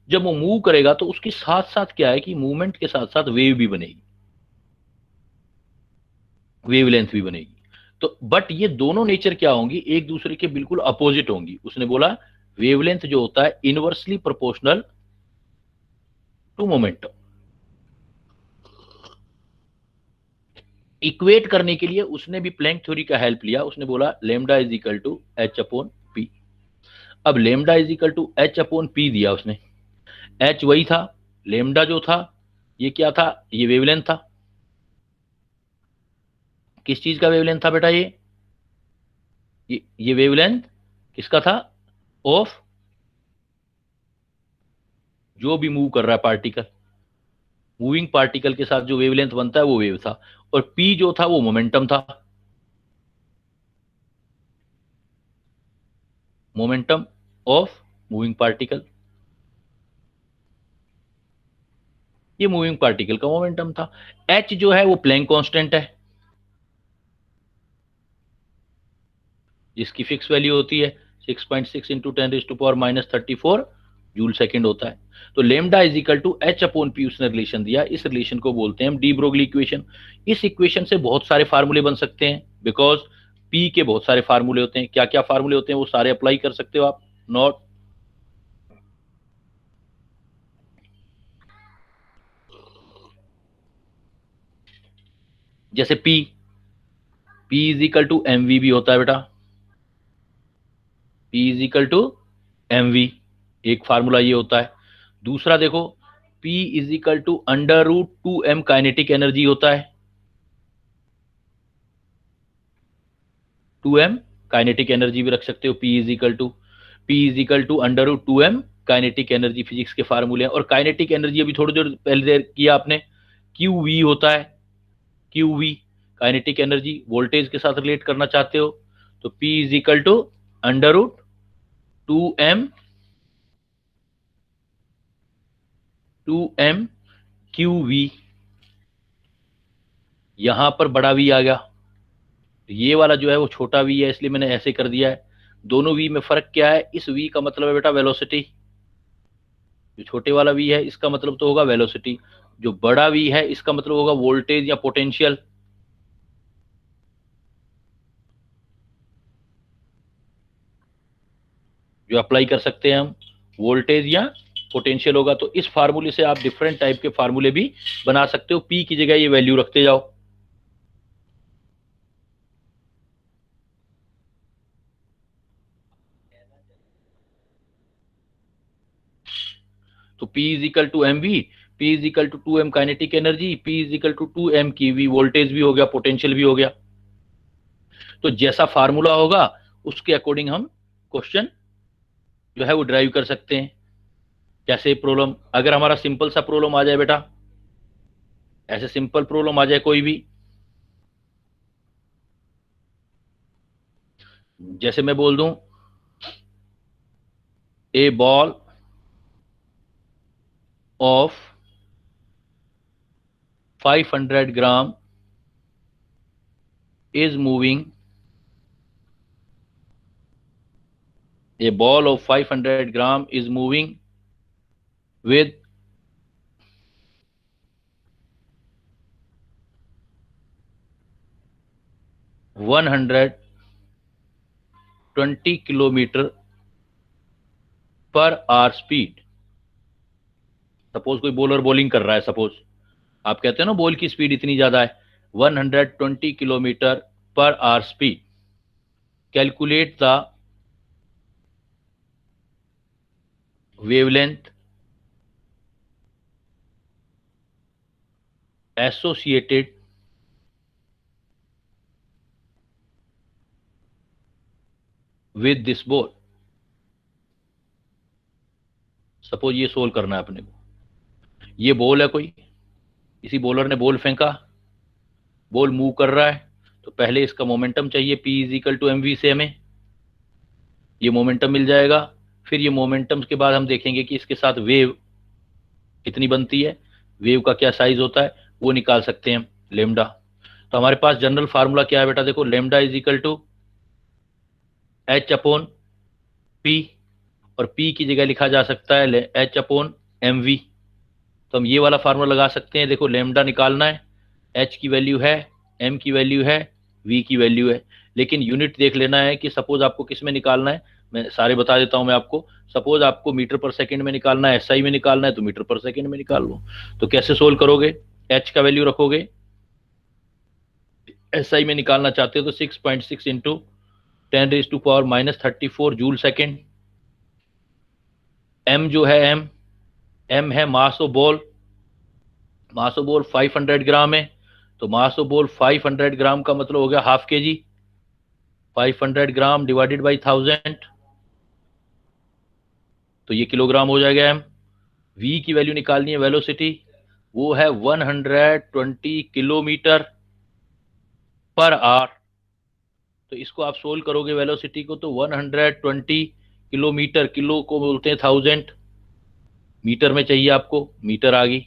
जब वो मूव करेगा तो उसके साथ साथ क्या है कि मूवमेंट के साथ साथ वेव भी बनेगी, वेवलेंथ भी बनेगी। तो बट ये दोनों नेचर क्या होंगी, एक दूसरे के बिल्कुल अपोजिट होंगी। उसने बोला वेवलेंथ जो होता है inversely proportional to momentum. Equate करने के लिए उसने भी प्लैंक थ्योरी का हेल्प लिया। उसने बोला lambda is equal to H upon P. अब lambda is equal to H upon P दिया उसने। एच वही था, लेमडा जो था ये क्या था, ये वेवलेंथ था। किस चीज का वेवलेंथ था बेटा? ये वेवलेंथ किसका था? ऑफ जो भी मूव कर रहा है पार्टिकल, मूविंग पार्टिकल के साथ जो वेवलेंथ बनता है वो वेव था। और पी जो था वो मोमेंटम था, मोमेंटम ऑफ मूविंग पार्टिकल। ये मूविंग पार्टिकल का मोमेंटम था। एच जो है वो प्लैंक कांस्टेंट है, जिसकी फिक्स वैल्यू होती है 6.6 इंटू 10⁻⁻34 जूल सेकेंड होता है। तो lambda is equal to H upon p उसने रिलेशन दिया, इस रिलेशन को बोलते हैं हम डी ब्रोगली इक्वेशन। इस इक्वेशन से बहुत सारे फार्मूले बन सकते हैं, बिकॉज पी के बहुत सारे फार्मूले होते हैं। क्या क्या फार्मूले होते हैं वो सारे अप्लाई कर सकते हो आप। नोट जैसे P is equal to M v भी होता है बेटा, P is equal to M v, एक फार्मूला ये होता है। दूसरा देखो P is equal to √2m kinetic energy होता है, 2m काइनेटिक एनर्जी भी रख सकते हो। P is equal to √2m kinetic energy physics के फार्मूले हैं। और काइनेटिक एनर्जी अभी थोड़ी देर पहले किया आपने, QV होता है, QV काइनेटिक एनर्जी वोल्टेज के साथ रिलेट करना चाहते हो तो P is equal to √2m QV। यहां पर बड़ा V आ गया, ये वाला जो है वो छोटा V है, इसलिए मैंने ऐसे कर दिया है। दोनों V में फर्क क्या है, इस V का मतलब है बेटा वेलोसिटी, जो छोटे वाला V है इसका मतलब तो होगा वेलोसिटी, जो बड़ा V है इसका मतलब होगा वोल्टेज या पोटेंशियल। जो अप्लाई कर सकते हैं हम वोल्टेज या पोटेंशियल होगा। तो इस फार्मूले से आप डिफरेंट टाइप के फार्मूले भी बना सकते हो, P की जगह ये वैल्यू रखते जाओ। तो P is equal to M v, P is equal to 2m kinetic energy, P is equal to 2m की वी, वोल्टेज भी हो गया पोटेंशियल भी हो गया। तो जैसा फार्मूला होगा उसके अकॉर्डिंग हम क्वेश्चन जो है वो ड्राइव कर सकते हैं। जैसे प्रॉब्लम, अगर हमारा सिंपल सा प्रॉब्लम आ जाए बेटा, ऐसे सिंपल प्रॉब्लम आ जाए कोई भी, जैसे मैं बोल दूं a ball of 500 gram is moving, a ball of 500 gram is moving with 120 kilometre per hour speed. Suppose कोई बॉलर बॉलिंग कर रहा है, सपोज आप कहते हो ना बॉल की स्पीड इतनी ज्यादा है, 120 kilometre per hour speed. Calculate the wavelength associated with this ball. Suppose ये सोल्व करना है अपने को, ये बॉल है कोई, किसी बॉलर ने बॉल फेंका, बॉल मूव कर रहा है, तो पहले इसका मोमेंटम चाहिए, P is equal to M v से हमें ये मोमेंटम मिल जाएगा। फिर ये मोमेंटम के बाद हम देखेंगे कि इसके साथ वेव कितनी बनती है, वेव का क्या साइज होता है वो निकाल सकते हैं हम, लेमडा। तो हमारे पास जनरल फार्मूला क्या है बेटा, देखो lambda is equal to H upon p, और P की जगह लिखा जा सकता है एच अपॉन एम वी। तो हम ये वाला फार्मूला लगा सकते हैं। देखो लेमडा निकालना है, H की वैल्यू है, M की वैल्यू है, V की वैल्यू है, लेकिन यूनिट देख लेना है कि सपोज आपको किस में निकालना है। मैं सारे बता देता हूं मैं आपको। सपोज आपको मीटर पर सेकंड में निकालना है, SI में निकालना है, तो मीटर पर सेकंड में निकाल लो। तो कैसे सोल्व करोगे, H का वैल्यू रखोगे, SI में निकालना चाहते हो तो 6.6 इंटू 10⁻⁻34 जूल सेकेंड। M जो है M है mass of ball, mass of ball 500 ग्राम है, तो मास ऑफ बॉल 500 ग्राम का मतलब हो गया हाफ के जी, 500 ग्राम डिवाइडेड बाई 1000, तो ये किलोग्राम हो जाएगा M। V की वैल्यू निकालनी है, वेलोसिटी, वो है 120 किलोमीटर पर आवर। तो इसको आप सोल्व करोगे वेलोसिटी को, तो 120 किलोमीटर, किलो को बोलते हैं 1000, मीटर में चाहिए आपको, मीटर आ गई।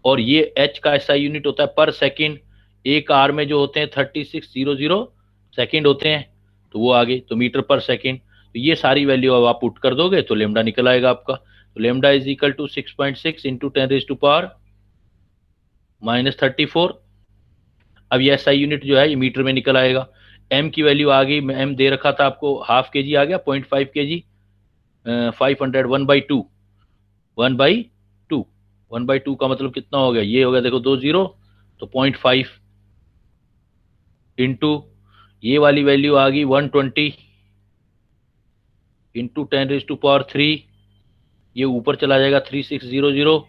और ये H का SI यूनिट होता है पर सेकंड, एक आवर में जो होते हैं 3600 सेकंड होते हैं, तो वो आ गई, तो मीटर पर सेकेंड। तो ये सारी वैल्यू अब आप पुट कर दोगे तो लेमडा निकल आएगा आपका। तो lambda is equal to 6.6 into 10⁻⁻34। अब ये SI यूनिट जो है ये मीटर में निकल आएगा। m की वैल्यू आ गई, m दे रखा था आपको, हाफ kg आ गया, 0.5 kg, 500 1/2, 1/2, 1/2 का मतलब कितना हो गया, ये हो गया देखो 2 0, तो 0.5 इंटू ये वाली वैल्यू आ गई 120 इंटू 10⁻3, ये ऊपर चला जाएगा 3600,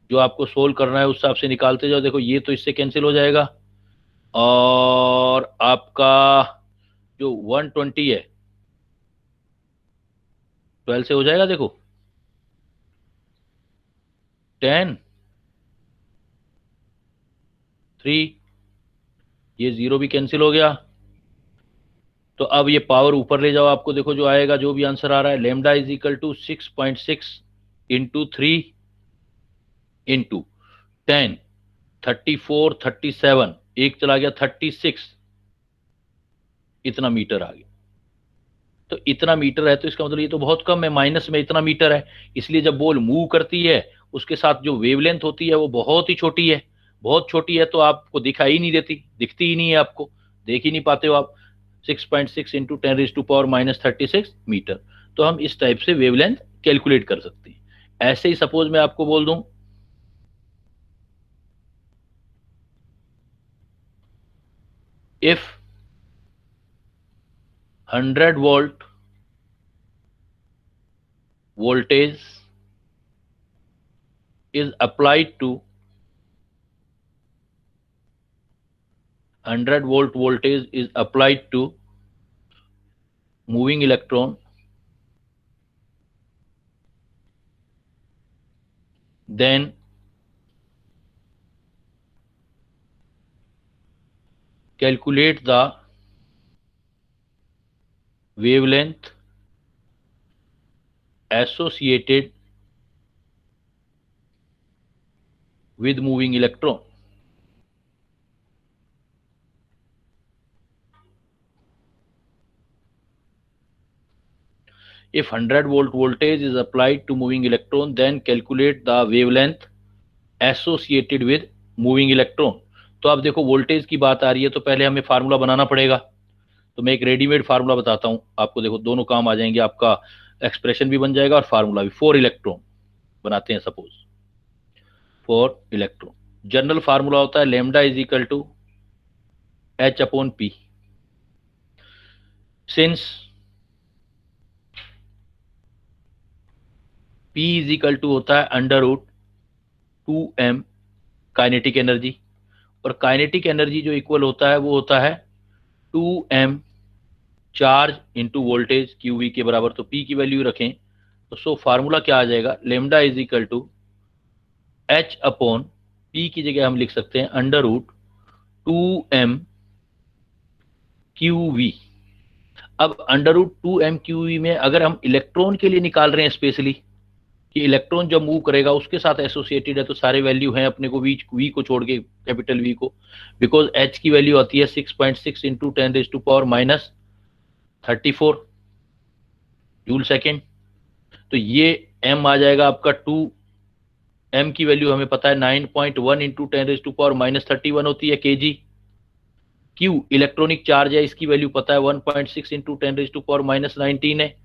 जो आपको सोल्व करना है उस हिसाब से निकालते जाओ। देखो ये तो इससे कैंसिल हो जाएगा, और आपका जो 120 है 12 से हो जाएगा, देखो 10 3, ये 0 भी कैंसिल हो गया। तो अब ये पावर ऊपर ले जाओ, आपको देखो जो आएगा, जो भी आंसर आ रहा है, lambda is equal to 6.6 into 3 into 10 34 37, एक चला गया 36, इतना मीटर आ गया। तो इतना मीटर है तो इसका मतलब ये तो बहुत कम है, माइनस में इतना मीटर है। इसलिए जब बॉल मूव करती है उसके साथ जो वेवलेंथ होती है वो बहुत ही छोटी है, बहुत छोटी है, तो आपको दिखाई नहीं देती, दिखती ही नहीं है, आपको देख ही नहीं पाते हो आप। 6.6 इंटू 10⁻⁻36 मीटर। तो हम इस टाइप से वेवलेंथ कैलकुलेट कर सकते हैं। ऐसे ही सपोज मैं आपको बोल दूं, if 100 volt voltage is applied to 100 volt voltage is applied to moving electron, then calculate the wavelength associated with moving electron. If 100 volt voltage is applied to moving electron, then calculate the wavelength associated with moving electron. तो अब देखो वोल्टेज की बात आ रही है तो पहले हमें फार्मूला बनाना पड़ेगा। तो मैं एक रेडीमेड फार्मूला बताता हूं आपको, देखो दोनों काम आ जाएंगे, आपका एक्सप्रेशन भी बन जाएगा और फार्मूला भी। 4 इलेक्ट्रॉन बनाते हैं सपोज, 4 इलेक्ट्रॉन। जनरल फार्मूला होता है lambda is equal to H/P। Since P is equal to होता है √2m काइनेटिक एनर्जी, और काइनेटिक एनर्जी जो इक्वल होता है वो होता है 2m charge into voltage QV के बराबर। तो P की वैल्यू रखें तो सो फार्मूला क्या आ जाएगा, lambda is equal to H/P की जगह हम लिख सकते हैं √2m QV। अब √2m QV में अगर हम इलेक्ट्रॉन के लिए निकाल रहे हैं स्पेशली कि इलेक्ट्रॉन जब मूव करेगा उसके साथ एसोसिएटेड है, तो सारे वैल्यू हैं अपने को V को छोड़ के, कैपिटल V को, बिकॉज H की वैल्यू आती है 6.6 इंटू 10⁻34 जूल सेकेंड। तो ये m आ जाएगा आपका 2m की वैल्यू हमें पता है 9.1 इंटू 10⁻31 होती है kg। Q इलेक्ट्रॉनिक चार्ज है, इसकी वैल्यू पता है 1.6 इंटू 10⁻19 है।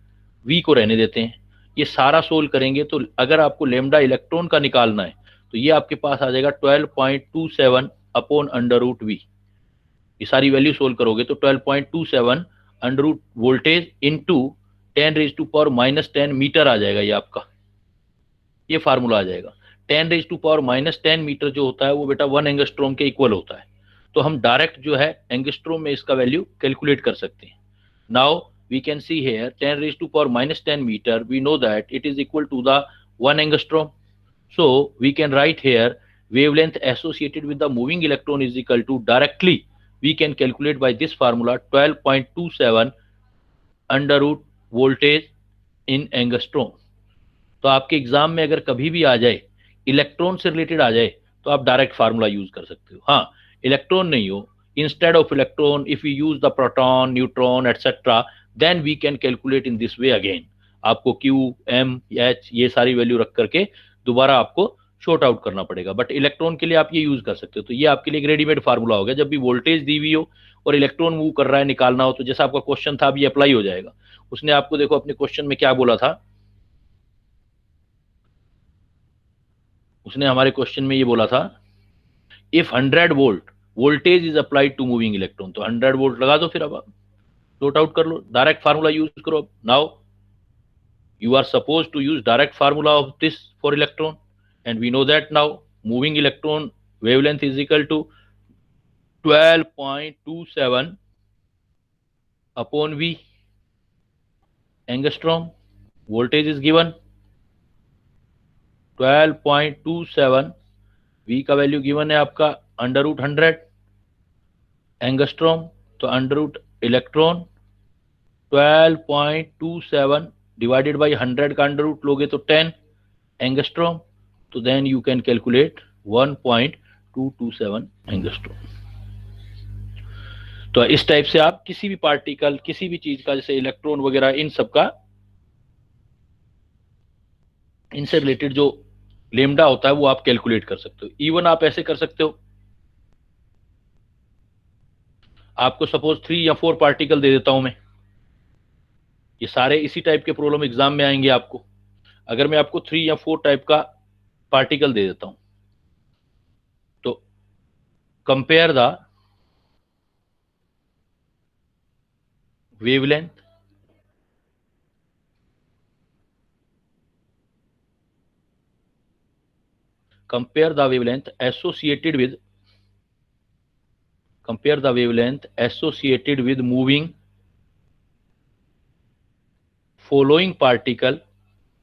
V को रहने देते हैं। ये सारा सोल्व करेंगे तो अगर आपको लेमडा इलेक्ट्रॉन का निकालना है तो ये आपके पास आ जाएगा 12.27 अपॉन √V। ये सारी वैल्यू सोल्व करोगे तो 12.27 अंडर वोल्टेज इंटू 10⁻10 मीटर आ जाएगा। ये आपका ये फार्मूला आ जाएगा। 10⁻10 मीटर जो होता है वो बेटा 1 एंगस्ट्रॉम के इक्वल होता है। तो हम डायरेक्ट जो है एंगस्ट्रॉम में इसका वैल्यू कैलकुलेट कर सकते हैं। Now we can see here 10⁻10 meter, we know that it is equal to the 1 angstrom. So we can write here wavelength associated with the moving electron is equal to, directly we can calculate by this formula 12.27 under root voltage in angstrom. तो आपके एग्जाम में अगर कभी भी आ जाए इलेक्ट्रॉन से रिलेटेड आ जाए तो आप डायरेक्ट फार्मूला यूज कर सकते हो। हाँ, इलेक्ट्रॉन नहीं हो, instead of electron, if we use the proton, neutron, etc., then we can calculate in this way again. आपको Q, M, H ये सारी वैल्यू रख करके दोबारा आपको शॉर्ट आउट करना पड़ेगा, बट इलेक्ट्रॉन के लिए आप ये यूज कर सकते हो। तो ये आपके लिए एक रेडीमेड फार्मूला हो गया, जब भी वोल्टेज दी हुई हो और इलेक्ट्रॉन मूव कर रहा है, निकालना हो, तो जैसा आपका क्वेश्चन था अब ये अप्लाई हो जाएगा। उसने आपको देखो अपने क्वेश्चन में क्या बोला था, उसने हमारे क्वेश्चन में ये बोला था, if 100 volt voltage is applied to moving electron, तो 100 वोल्ट लगा दो, फिर अब शॉर्ट आउट कर लो, डायरेक्ट फार्मूला यूज करो। Now you are supposed to use direct formula of this for electron, and we know that now moving electron wavelength is equal to 12.27 upon V angstrom. Voltage is given 12.27, V का वैल्यू गिवन है आपका अंडर रूट 100 एंगस्ट्रॉम, तो under root electron 12.27 divided by 100 का अंडर रूट लोगे तो 10 एंगस्ट्रॉम, तो then you can calculate 1.227 angstrom. तो इस टाइप से आप किसी भी पार्टिकल, किसी भी चीज का, जैसे इलेक्ट्रॉन वगैरह, इन सब का, इनसे रिलेटेड जो लेमडा होता है वो आप कैलकुलेट कर सकते हो। इवन आप ऐसे कर सकते हो, आपको सपोज 3 या 4 पार्टिकल दे देता हूं मैं, ये सारे इसी टाइप के प्रॉब्लम एग्जाम में आएंगे आपको। अगर मैं आपको 3 या 4 टाइप का पार्टिकल दे देता हूं, तो compare the wavelength associated with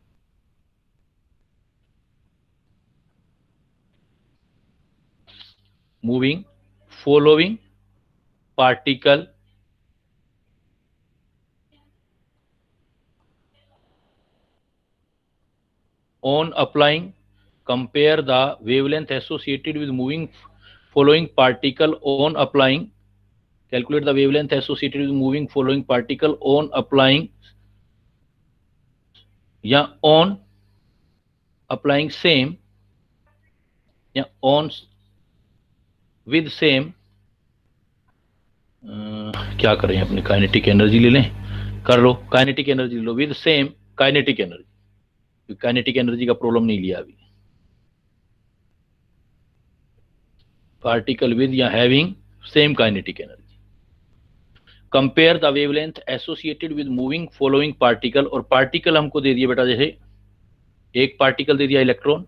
moving following particle on applying, compare the wavelength associated with moving following particle on applying, calculate the wavelength associated with moving following particle on applying, या on applying same, या on with same, क्या करें, अपनी काइनेटिक एनर्जी ले लें, कर लो काइनेटिक एनर्जी ले लो, with same kinetic energy, kinetic energy का प्रॉब्लम नहीं लिया अभी, पार्टिकल विद या having same kinetic energy. Compare the wavelength associated with moving following particle, और पार्टिकल हमको दे दिए बेटा, जैसे एक पार्टिकल दे दिया इलेक्ट्रॉन,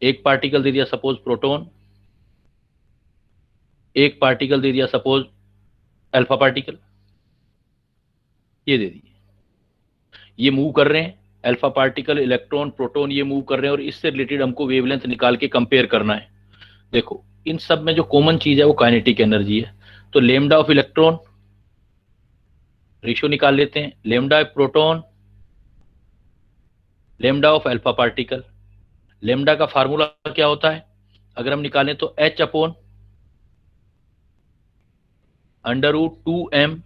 एक पार्टिकल दे दिया सपोज प्रोटॉन, एक पार्टिकल दे दिया सपोज अल्फा पार्टिकल, ये दे दिए, ये मूव कर रहे हैं, अल्फा पार्टिकल, इलेक्ट्रॉन, प्रोटॉन, ये मूव कर रहे हैं, और इससे रिलेटेड हमको वेवलेंथ निकाल के कंपेयर करना है। देखो इन सब में जो कॉमन चीज है वो काइनेटिक एनर्जी है, तो लेमडा ऑफ इलेक्ट्रॉन रेशियो निकाल लेते हैं, lambda of proton, lambda of alpha particle. Lambda का फार्मूला क्या होता है, अगर हम निकालें तो H upon under root 2m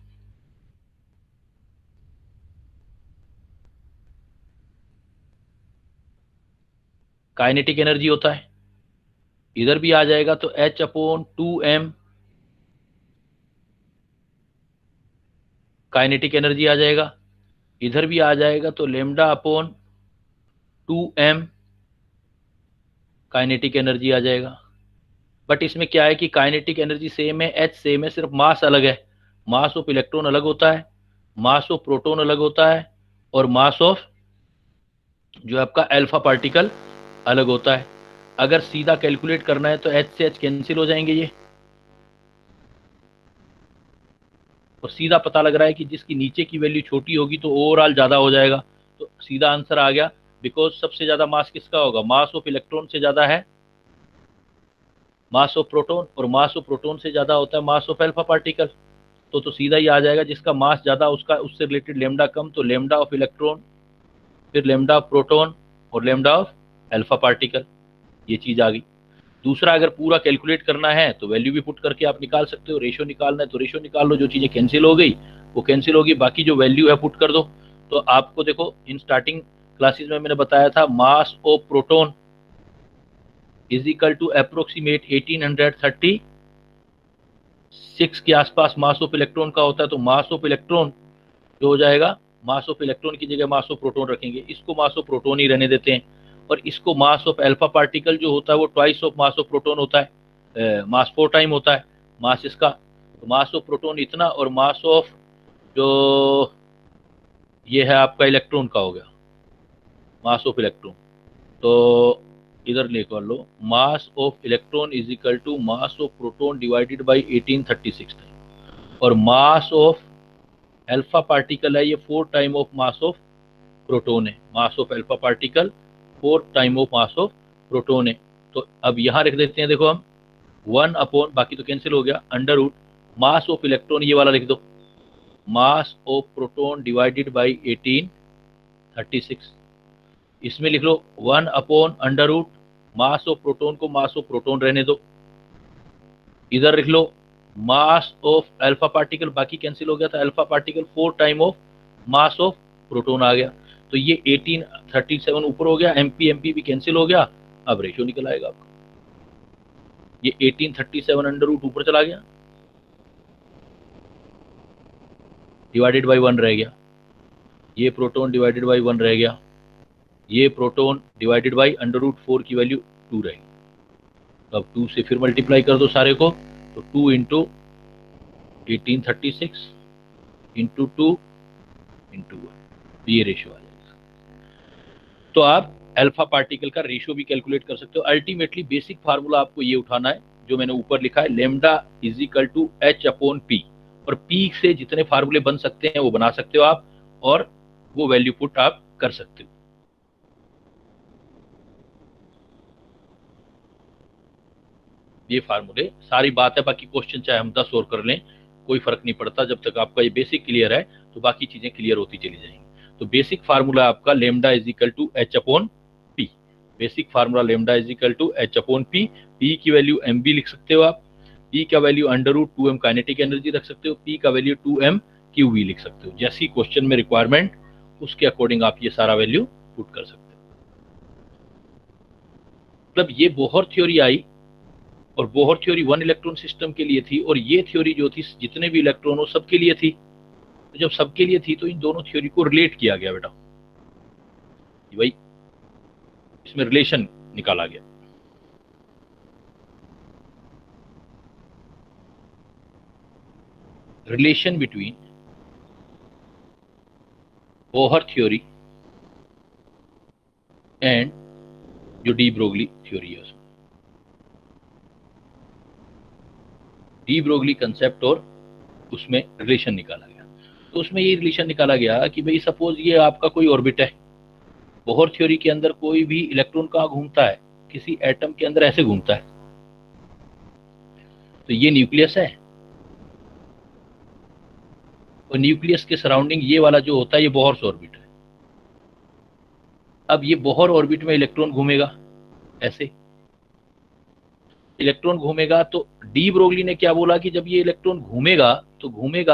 kinetic energy होता है, इधर भी आ जाएगा तो H upon 2m kinetic energy आ जाएगा, इधर भी आ जाएगा तो lambda upon 2m kinetic energy आ जाएगा। बट इसमें क्या है कि काइनेटिक एनर्जी सेम है, H सेम है, सिर्फ मास अलग है, मास ऑफ इलेक्ट्रॉन अलग होता है, मास ऑफ प्रोटॉन अलग होता है, और मास ऑफ जो आपका अल्फा पार्टिकल अलग होता है। अगर सीधा कैलकुलेट करना है तो H से H कैंसिल हो जाएंगे ये, और सीधा पता लग रहा है कि जिसकी नीचे की वैल्यू छोटी होगी तो ओवरऑल ज़्यादा हो जाएगा, तो सीधा आंसर आ गया, बिकॉज सबसे ज़्यादा मास किसका होगा, मास ऑफ इलेक्ट्रॉन से ज़्यादा है मास ऑफ प्रोटॉन, और मास ऑफ प्रोटॉन से ज़्यादा होता है मास ऑफ अल्फा पार्टिकल, तो सीधा ही आ जाएगा, जिसका मास ज़्यादा उसका उससे रिलेटेड लेमडा कम, तो लेमडा ऑफ इलेक्ट्रॉन, फिर लेमडा ऑफ प्रोटॉन, और लेमडा ऑफ अल्फा पार्टिकल, ये चीज़ आ गई। दूसरा, अगर पूरा कैलकुलेट करना है तो वैल्यू भी पुट करके आप निकाल सकते हो, रेशो निकालना है तो रेशो निकाल लो, जो चीज़ें कैंसिल हो गई वो कैंसिल होगी, बाकी जो वैल्यू है पुट कर दो। तो आपको देखो इन स्टार्टिंग क्लासेस में मैंने बताया था mass of proton is equal to approximate 1836 के आसपास मास ऑफ इलेक्ट्रॉन का होता है। तो मास ऑफ इलेक्ट्रॉन जो हो जाएगा, मास ऑफ इलेक्ट्रॉन की जगह मास ऑफ प्रोटॉन रखेंगे, इसको मास ऑफ प्रोटॉन ही रहने देते हैं, और इसको मास ऑफ अल्फा पार्टिकल जो होता है वो twice of mass of proton होता है, मास 4 टाइम होता है मास इसका। तो मास ऑफ प्रोटॉन इतना, और मास ऑफ जो ये है आपका इलेक्ट्रॉन का हो गया मास ऑफ इलेक्ट्रॉन। तो इधर लिख लो, mass of electron is equal to mass of proton divided by 1836 time, और मास ऑफ अल्फा पार्टिकल है ये 4 time of mass of proton है, mass of alpha particle 4 time of mass of proton है। तो अब यहाँ रख देते हैं, देखो हम 1 अपॉन, बाकी तो कैंसिल हो गया, under root mass of electron ये वाला लिख दो, mass of proton divided by 1836, इसमें लिख लो 1 upon under root mass of proton को मास ऑफ प्रोटॉन रहने दो, इधर लिख लो मास ऑफ अल्फा पार्टिकल, बाकी कैंसिल हो गया था, alpha particle 4 time of mass of proton आ गया। तो ये 1837 ऊपर हो गया, एमपी एमपी भी कैंसिल हो गया, अब रेशियो निकल आएगा आपका, ये 1837 अंडर रूट ऊपर चला गया, डिवाइडेड बाई 1 रह गया, ये प्रोटॉन डिवाइडेड बाई 1 रह गया, ये proton divided by under root 4 की वैल्यू 2 रहेगी। तो अब 2 से फिर मल्टीप्लाई कर दो सारे को, तो 2 इंटू 1836 इंटू 2 इंटू 1, ये रेशियो आ जाएगा। तो आप अल्फा पार्टिकल का रेशियो भी कैलकुलेट कर सकते हो। अल्टीमेटली बेसिक फार्मूला आपको ये उठाना है जो मैंने ऊपर लिखा है, lambda is equal to H upon p, और पी से जितने फार्मूले बन सकते हैं वो बना सकते हो आप, और वो वैल्यू पुट आप कर सकते हो। ये फार्मूले सारी बात है, बाकी क्वेश्चन चाहे हम 10 और कर लें कोई फर्क नहीं पड़ता, जब तक आपका ये बेसिक क्लियर है तो बाकी चीजें क्लियर होती चली जाएंगी। तो बेसिक फार्मूला आपका lambda is equal to H upon p, basic formula lambda is equal to H upon p, p की वैल्यू एम बी लिख सकते हो आप, पी का value under root 2m kinetic energy रख सकते हो, पी का वैल्यू 2m QV लिख सकते हो, जैसी क्वेश्चन में रिक्वायरमेंट उसके अकॉर्डिंग आप ये सारा वैल्यू पुट कर सकते हो। मतलब ये बोहर थ्योरी आई, और बोहर थ्योरी 1 इलेक्ट्रॉन सिस्टम के लिए थी, और ये थ्योरी जो थी जितने भी इलेक्ट्रॉन हो सबके लिए थी। तो जब सबके लिए थी तो इन दोनों थ्योरी को रिलेट किया गया बेटा, भाई इसमें रिलेशन निकाला गया। Relation between Bohr theory and जो डी ब्रोगली थ्योरी है, उसमें डी ब्रोगली कंसेप्ट और उसमें रिलेशन निकाला गया। तो उसमें ये रिलेशन निकाला गया कि भाई सपोज ये आपका कोई ऑर्बिट है, बोहर थ्योरी के अंदर कोई भी इलेक्ट्रॉन कहाँ घूमता है, किसी एटम के अंदर ऐसे घूमता है, तो ये न्यूक्लियस है, और न्यूक्लियस के सराउंडिंग ये वाला जो होता है ये बोहर ऑर्बिट है। अब ये बोहर ऑर्बिट में इलेक्ट्रॉन घूमेगा, ऐसे इलेक्ट्रॉन घूमेगा, तो डी ब्रोगली ने क्या बोला कि जब ये इलेक्ट्रॉन घूमेगा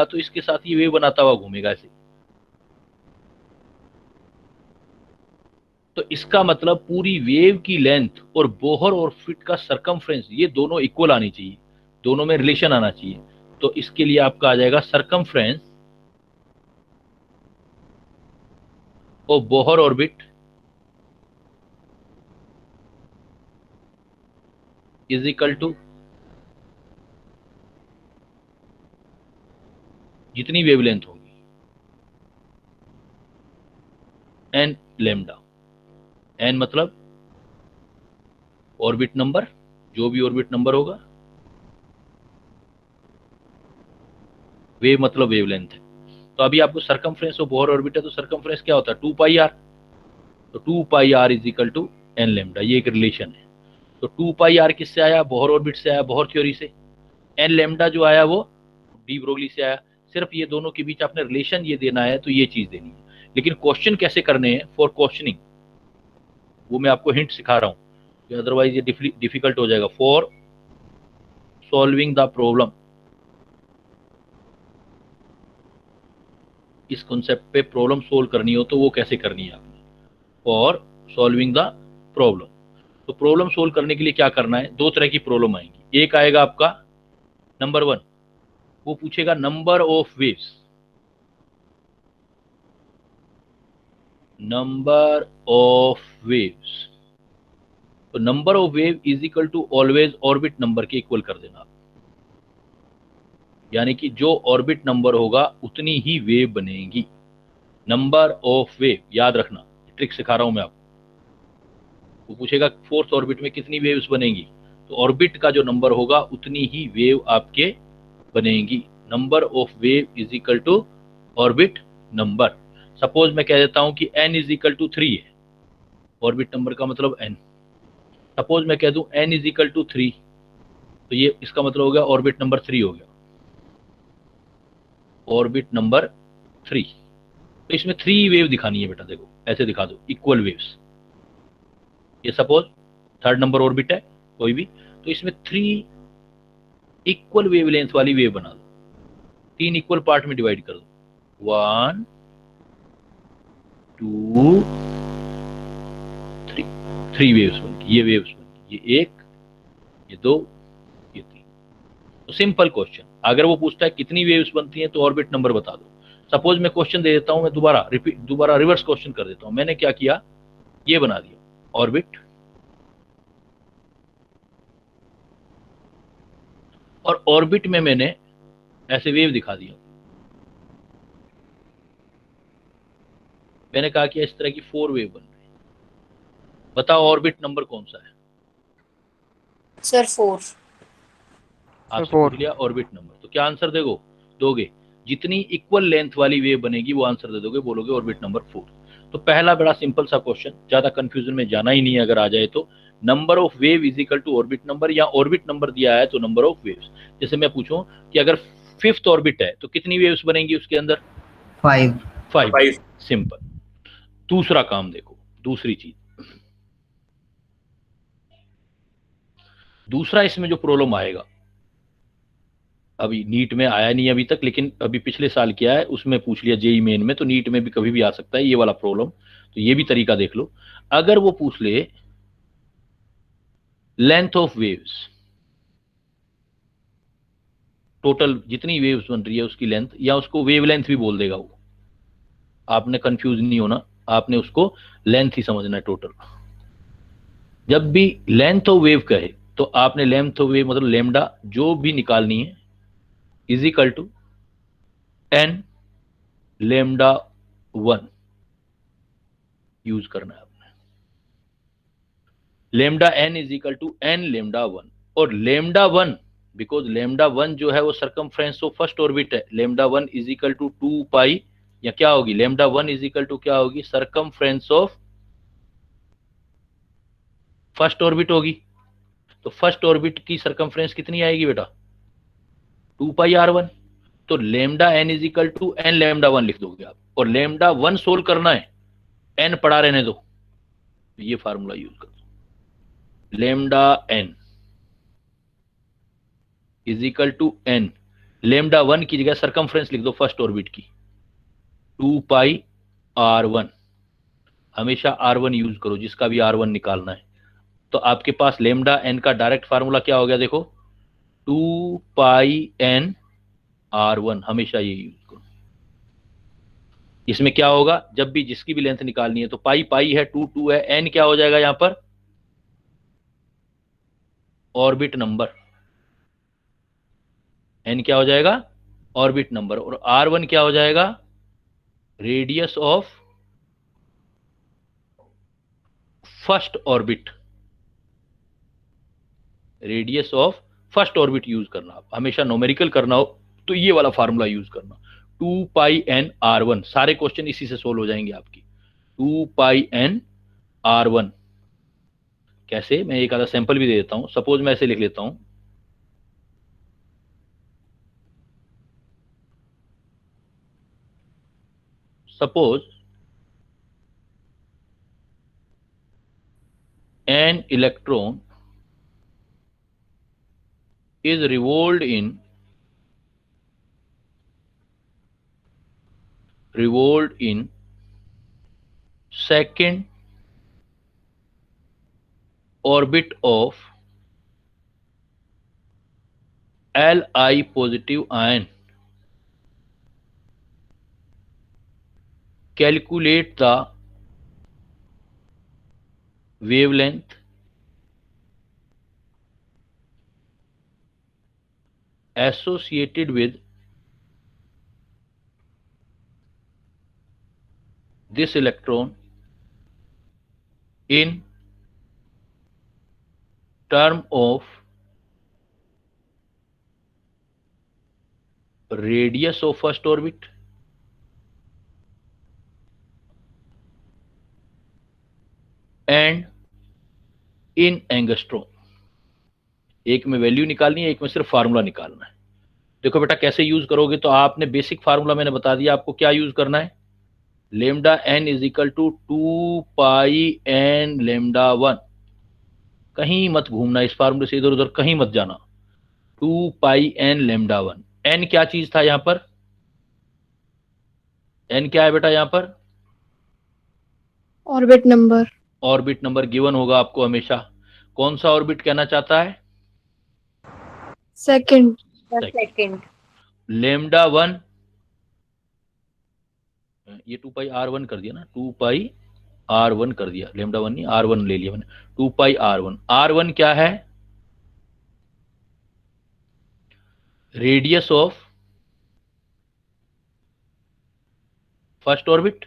तो इसके साथ ये वेव बनाता हुआ घूमेगा ऐसे। तो इसका मतलब पूरी वेव की लेंथ और बोहर ऑर्बिट का सरकमफ्रेंस ये दोनों इक्वल आनी चाहिए, दोनों में रिलेशन आना चाहिए। तो इसके लिए आपका आ जाएगा circumference of Bohr orbit is equal to जितनी वेवलेंथ होगी एन लेमडा, एन मतलब ऑर्बिट नंबर, जो भी ऑर्बिट नंबर होगा, वेव मतलब वेवलेंथ है। तो अभी आपको सरकमफ्रेंस ऑफ बोहर ऑर्बिट है, तो सरकमफ्रेंस क्या होता है 2 पाई आर, तो 2 pi R is equal to n lambda, ये एक रिलेशन है। तो 2 पाई आर किससे आया, बोहर ऑर्बिट से आया, बोहर थ्योरी से। एन लेमडा जो आया वो डी ब्रोगली से आया। सिर्फ ये दोनों के बीच आपने रिलेशन ये देना है, तो ये चीज देनी है। लेकिन क्वेश्चन कैसे करने हैं फॉर क्वेश्चनिंग, वो मैं आपको हिंट सिखा रहा हूं। अदरवाइज ये डिफिकल्ट हो जाएगा। फॉर सॉल्विंग द प्रॉब्लम, इस कॉन्सेप्ट पे प्रॉब्लम सोल्व करनी हो तो वो कैसे करनी है आपने, फॉर सॉल्विंग द प्रॉब्लम। तो प्रॉब्लम सोल्व करने के लिए क्या करना है, दो तरह की प्रॉब्लम आएंगी। एक आएगा आपका नंबर 1, वो पूछेगा number of waves, number of waves. तो number of wave is equal to always orbit number के इक्वल कर देना, यानी कि जो ऑर्बिट नंबर होगा उतनी ही वेव बनेगी। नंबर ऑफ वेव याद रखना, ट्रिक सिखा रहा हूं मैं आपको। वो पूछेगा फोर्थ ऑर्बिट में कितनी वेव्स बनेंगी, तो ऑर्बिट का जो नंबर होगा उतनी ही वेव आपके बनेगी। Number of wave is equal to orbit number. Suppose मैं कह देता हूं कि n इज इक्वल टू 3 है, ऑर्बिट नंबर का मतलब n। सपोज मैं कह दूं n इज इक्वल टू 3, तो ये इसका मतलब हो गया ऑर्बिट नंबर 3 हो गया, ऑर्बिट नंबर 3। तो इसमें 3 वेव दिखानी है बेटा, देखो ऐसे दिखा दो, इक्वल वेव्स। ये सपोज थर्ड नंबर ऑर्बिट है कोई भी, तो इसमें 3 इक्वल वेवलेंथ वाली वेव बना दो, 3 इक्वल पार्ट में डिवाइड कर दो, 1 2 3, 3 वेव्स बन गई, ये वेव्स बन गई, ये 1, ये 2, ये 3। तो सिंपल क्वेश्चन, अगर वो पूछता है कितनी वेव्स बनती हैं तो ऑर्बिट नंबर बता दो। सपोज मैं क्वेश्चन दे देता हूं, मैं दोबारा रिवर्स क्वेश्चन कर देता हूं। मैंने क्या किया, ये बना दिया ऑर्बिट, और ऑर्बिट में मैंने ऐसे वेव दिखा दिया। मैंने कहा कि इस तरह की 4 वेव बन रही है, बताओ ऑर्बिट नंबर कौन सा है। सर 4। आपसे पूछ लिया ऑर्बिट नंबर, तो क्या आंसर दोगे, जितनी इक्वल लेंथ वाली वेव बनेगी वो आंसर दे दोगे, बोलोगे ऑर्बिट नंबर 4। तो पहला बड़ा सिंपल सा क्वेश्चन, ज्यादा कंफ्यूजन में जाना ही नहीं है। अगर आ जाए तो number of wave is equal to orbit number, या ऑर्बिट नंबर दिया है तो नंबर ऑफ वेव्स। जैसे मैं पूछूं कि अगर 5th ऑर्बिट है तो कितनी वेव्स बनेंगी उसके अंदर, 5। सिंपल। दूसरा काम देखो, दूसरी चीज, दूसरा इसमें जो प्रॉब्लम आएगा, अभी नीट में आया नहीं अभी तक, लेकिन अभी पिछले साल किया है, उसमें पूछ लिया जेई मेन में, तो नीट में भी कभी भी आ सकता है ये वाला प्रॉब्लम। तो ये भी तरीका देख लो। अगर वो पूछ ले लेंथ ऑफ वेव्स, टोटल जितनी वेव्स बन रही है उसकी लेंथ, या उसको वेव लेंथ भी बोल देगा वो, आपने कंफ्यूज नहीं होना, आपने उसको लेंथ ही समझना है टोटल। जब भी लेंथ ऑफ वेव कहे तो आपने लेंथ ऑफ वेव मतलब लेमडा जो भी निकालनी है is equal to n lambda 1 use करना है आपने। Lambda n is equal to n lambda 1, और लेमडा 1 बिकॉज लेमडा 1 जो है वो सरकमफ्रेंस ऑफ फर्स्ट ऑर्बिट है, लेमडा 1 इज इक्वल टू 2 पाई, या क्या होगी, लेमडा 1 इज इक्वल टू क्या होगी, सरकमफ्रेंस ऑफ फर्स्ट ऑर्बिट होगी। तो फर्स्ट ऑर्बिट की सरकमफ्रेंस कितनी आएगी बेटा, 2 पाई r1। तो lambda n is equal to n lambda 1 लिख दोगे आप, और लेमडा 1 सोल्व करना है, एन पड़ा रहने दो, तो ये फार्मूला यूज कर दो, lambda n is equal to n, lambda 1 की जगह सरकमफ्रेंस लिख दो फर्स्ट ऑर्बिट की, 2 पाई r1। हमेशा r1 यूज करो जिसका भी r1 निकालना है। तो आपके पास लेमडा एन का डायरेक्ट फार्मूला क्या हो गया, देखो 2 पाई एन r1, हमेशा ये यूज करो। इसमें क्या होगा, जब भी जिसकी भी लेंथ निकालनी है तो पाई पाई है, 2 2 है, एन क्या हो जाएगा यहां पर, ऑर्बिट नंबर, एन क्या हो जाएगा, ऑर्बिट नंबर, और r1 क्या हो जाएगा, radius of first orbit, radius of first orbit use करना। आप हमेशा न्यूमेरिकल करना हो तो ये वाला फार्मूला यूज करना, 2 पाई एन r1। सारे क्वेश्चन इसी से सोल्व हो जाएंगे आपकी, 2 पाई एन r1। कैसे, मैं एक आधा सैंपल भी दे देता हूं। सपोज मैं ऐसे लिख लेता हूं, suppose n electron is revolved in second orbit of Li positive ion, calculate the wavelength associated with this electron in term of radius of first orbit and in angstrom। एक में वैल्यू निकालनी है, एक में सिर्फ फार्मूला निकालना है। देखो बेटा कैसे यूज करोगे, तो आपने बेसिक फार्मूला मैंने बता दिया आपको क्या यूज करना है। Lambda n is equal to 2 pi n lambda 1। कहीं मत घूमना, इस फार्मूले से इधर उधर कहीं मत जाना। 2 पाई एन लेमडा 1। एन क्या चीज था यहां पर, एन क्या है बेटा यहां पर, orbit number. Orbit number given होगा आपको हमेशा। कौन सा ऑर्बिट कहना चाहता है, सेकंड। लेमडा 1, ये 2 पाई R1 कर दिया ना, 2 पाई R1 कर दिया, लेमडा 1 नहीं R1 ले लिया मैंने, 2 पाई R1। R1 क्या है, रेडियस ऑफ फर्स्ट ऑर्बिट।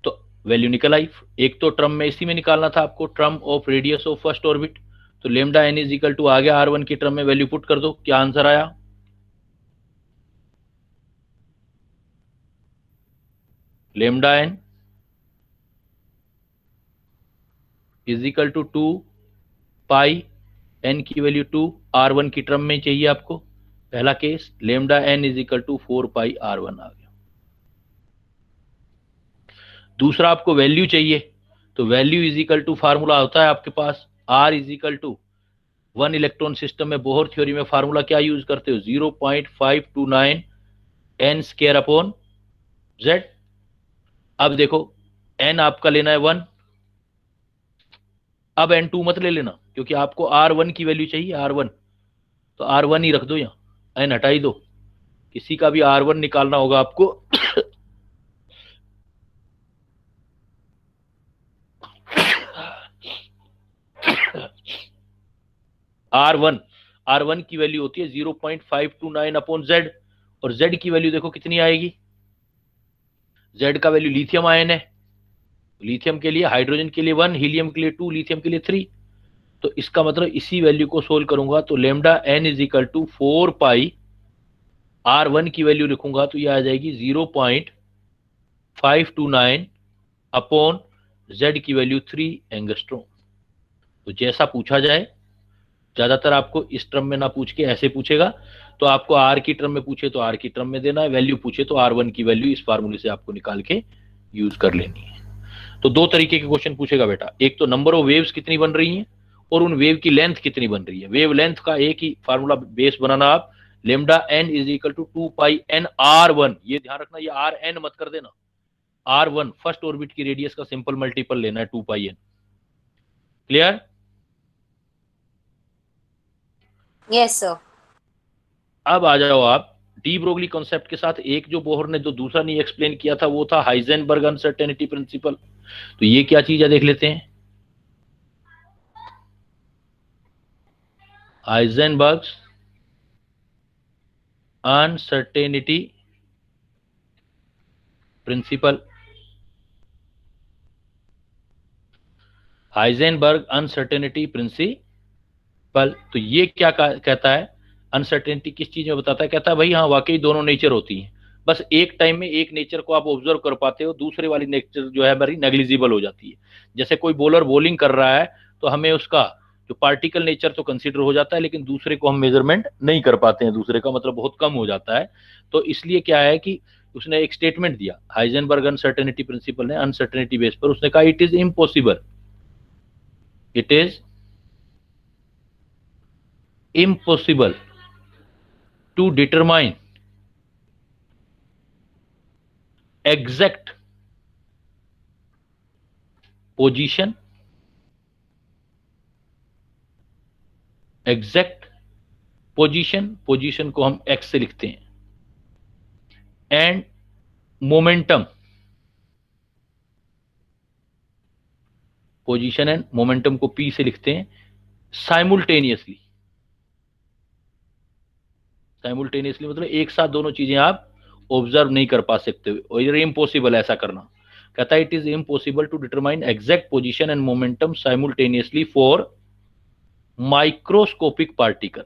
तो वैल्यू निकल आई। एक तो टर्म में इसी में निकालना था आपको, term of radius of first orbit. तो lambda n is equal to आ गया R1 की टर्म में, वैल्यू पुट कर दो, क्या आंसर आया, lambda n is equal to 2 pi n की वैल्यू 2, R1 की टर्म में चाहिए आपको। पहला case lambda n is equal to 4 pi R1 आ गया। दूसरा आपको वैल्यू चाहिए, तो value is equal to formula होता है आपके पास R is equal to 1 electron system में बोहर थ्योरी में फार्मूला क्या यूज करते हो, 0.529 n स्क्वायर अपॉन z। अब देखो n आपका लेना है 1, अब n2 मत ले लेना क्योंकि आपको R1 की वैल्यू चाहिए, R1 तो R1 ही रख दो, यहाँ n हटाई दो। किसी का भी R1 निकालना होगा आपको R1 की वैल्यू होती है 0.529 अपॉन Z, और Z की वैल्यू देखो कितनी आएगी, Z का वैल्यू लिथियम आयन है, लिथियम के लिए, हाइड्रोजन के लिए 1, हीलियम के लिए 2, लिथियम के लिए 3। तो इसका मतलब इसी वैल्यू को सोल्व करूंगा तो lambda n is equal to 4 pi R1 की वैल्यू लिखूंगा तो ये आ जाएगी 0.529 अपॉन Z की वैल्यू 3 एंगस्ट्रॉम। तो जैसा पूछा जाए, ज्यादातर आपको इस टर्म में ना पूछ के ऐसे पूछेगा, तो आपको R की टर्म में पूछे तो R की टर्म में देना है, वैल्यू पूछे तो R1 की वैल्यू इस फार्मूले से आपको निकाल के यूज कर लेनी है। तो दो तरीके के क्वेश्चन पूछेगा बेटा, एक तो नंबर ऑफ वेव्स कितनी बन रही हैं और उन वेव की लेंथ कितनी बन रही है। वेव लेंथ का एक ही फार्मूला बेस बनाना आप, lambda n is equal to 2 pi n R1। ये ध्यान रखना, ये RN मत कर देना, R1 फर्स्ट ऑर्बिट की रेडियस का सिंपल मल्टीपल लेना है 2 pi N. Clear? Yes sir. अब आ जाओ आप डी ब्रोगली कॉन्सेप्ट के साथ। एक जो बोहर ने जो दूसरा नहीं एक्सप्लेन किया था वो था हाइजेनबर्ग अनसर्टेनिटी प्रिंसिपल। तो ये क्या चीज है देख लेते हैं। Heisenberg's uncertainty principle, Heisenberg uncertainty principle. तो ये क्या कहता है, अनसर्टेनिटी किस चीज में बताता है, कहता है भाई हाँ वाकई दोनों नेचर होती हैं, बस एक टाइम में एक नेचर को आप ऑब्जर्व कर पाते हो, दूसरे वाली नेचर जो है बड़ी नेग्लिजिबल हो जाती है। जैसे कोई बॉलर बॉलिंग कर रहा है तो हमें उसका जो पार्टिकल नेचर तो कंसीडर हो जाता है, लेकिन दूसरे को हम मेजरमेंट नहीं कर पाते हैं, दूसरे का मतलब बहुत कम हो जाता है। तो इसलिए क्या है कि उसने एक स्टेटमेंट दिया, हाइजेनबर्ग अनसर्टेनिटी प्रिंसिपल ने, अनसर्टेनिटी बेस पर उसने कहा it is impossible it is impossible to determine exact position, position को हम x से लिखते हैं, and momentum, position and momentum को p से लिखते हैं, साइमुलटेनियसली मतलब एक साथ दोनों चीजें आप ऑब्जर्व नहीं कर पा सकते और ये इम्पॉसिबल ऐसा करना। कहता है it is impossible to determine exact position and momentum simultaneously for microscopic particle,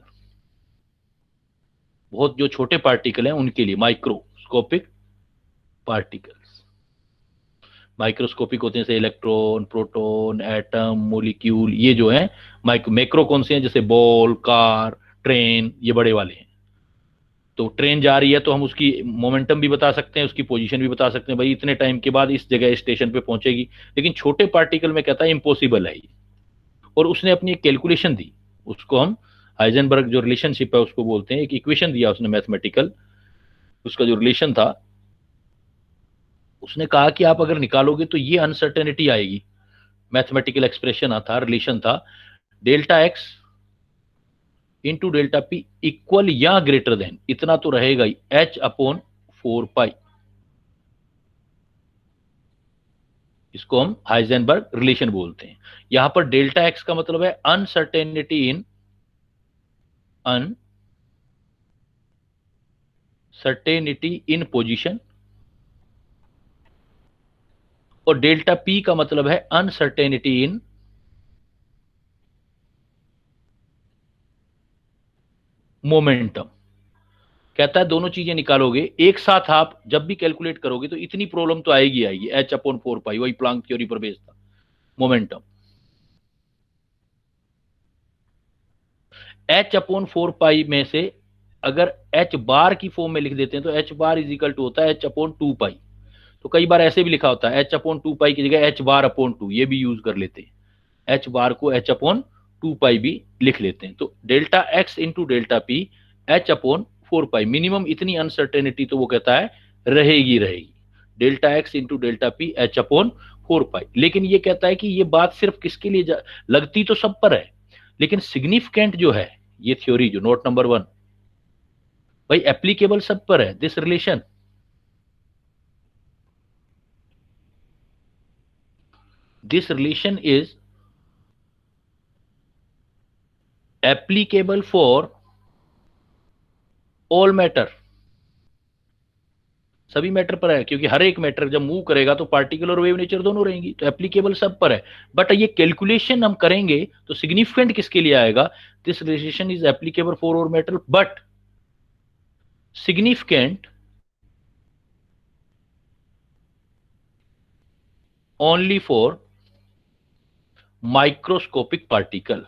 बहुत जो छोटे पार्टिकल हैं उनके लिए माइक्रोस्कोपिक पार्टिकल्स। माइक्रोस्कोपिक होते हैं जैसे इलेक्ट्रॉन, प्रोटॉन, एटम, मोलिक्यूल, ये जो है मैक्रो कौन से हैं, जैसे बॉल, कार, ट्रेन, ये बड़े वाले हैं। तो ट्रेन जा रही है तो हम उसकी मोमेंटम भी बता सकते हैं, उसकी पोजीशन भी बता सकते हैं, भाई इतने टाइम के बाद इस जगह स्टेशन पे पहुंचेगी। लेकिन छोटे पार्टिकल में कहता है इम्पॉसिबल है ये। और उसने अपनी एक कैलकुलेशन दी, उसको हम हाइजेनबर्ग जो रिलेशनशिप है उसको बोलते हैं, एक इक्वेशन दिया उसने मैथमेटिकल, उसका जो रिलेशन था उसने कहा कि आप अगर निकालोगे तो ये अनसर्टेनिटी आएगी। मैथमेटिकल एक्सप्रेशन था, रिलेशन था, delta x into delta P equal या ग्रेटर देन, इतना तो रहेगा ही, h/4 पाई। इसको हम हाइजेनबर्ग रिलेशन बोलते हैं। यहां पर डेल्टा एक्स का मतलब है अनसर्टेनिटी इन पोजीशन, और डेल्टा पी का मतलब है अनसर्टेनिटी इन मोमेंटम। कहता है दोनों चीजें निकालोगे एक साथ, आप जब भी कैलकुलेट करोगे तो इतनी प्रॉब्लम तो आएगी, h/4 पाई, वही प्लांक थ्योरी पर बेस्ड था। मोमेंटम h/4 पाई में से अगर h बार की फॉर्म में लिख देते हैं तो h bar is equal to होता है h/2 पाई। तो कई बार ऐसे भी लिखा होता है h/2 पाई की जगह h बार/2, ये भी यूज कर लेते हैं, h बार को h/2 पाई भी लिख लेते हैं। तो delta x into delta P h/4 पाई, मिनिमम इतनी अनसर्टेनिटी तो वो कहता है रहेगी। Delta x into delta P h/4 पाई। लेकिन ये कहता है कि ये बात सिर्फ किसके लिए लगती तो सब पर है, लेकिन सिग्निफिकेंट जो है ये थ्योरी जो नोट नंबर 1, भाई एप्लीकेबल सब पर है। This relation is applicable for all matter, सभी मैटर पर है, क्योंकि हर एक मैटर जब मूव करेगा तो पार्टिकल और वेव नेचर दोनों रहेंगी, तो एप्लीकेबल सब पर है। बट ये कैलकुलेशन हम करेंगे तो सिग्निफिकेंट किसके लिए आएगा, this relation is applicable for all matter but significant only for microscopic particle.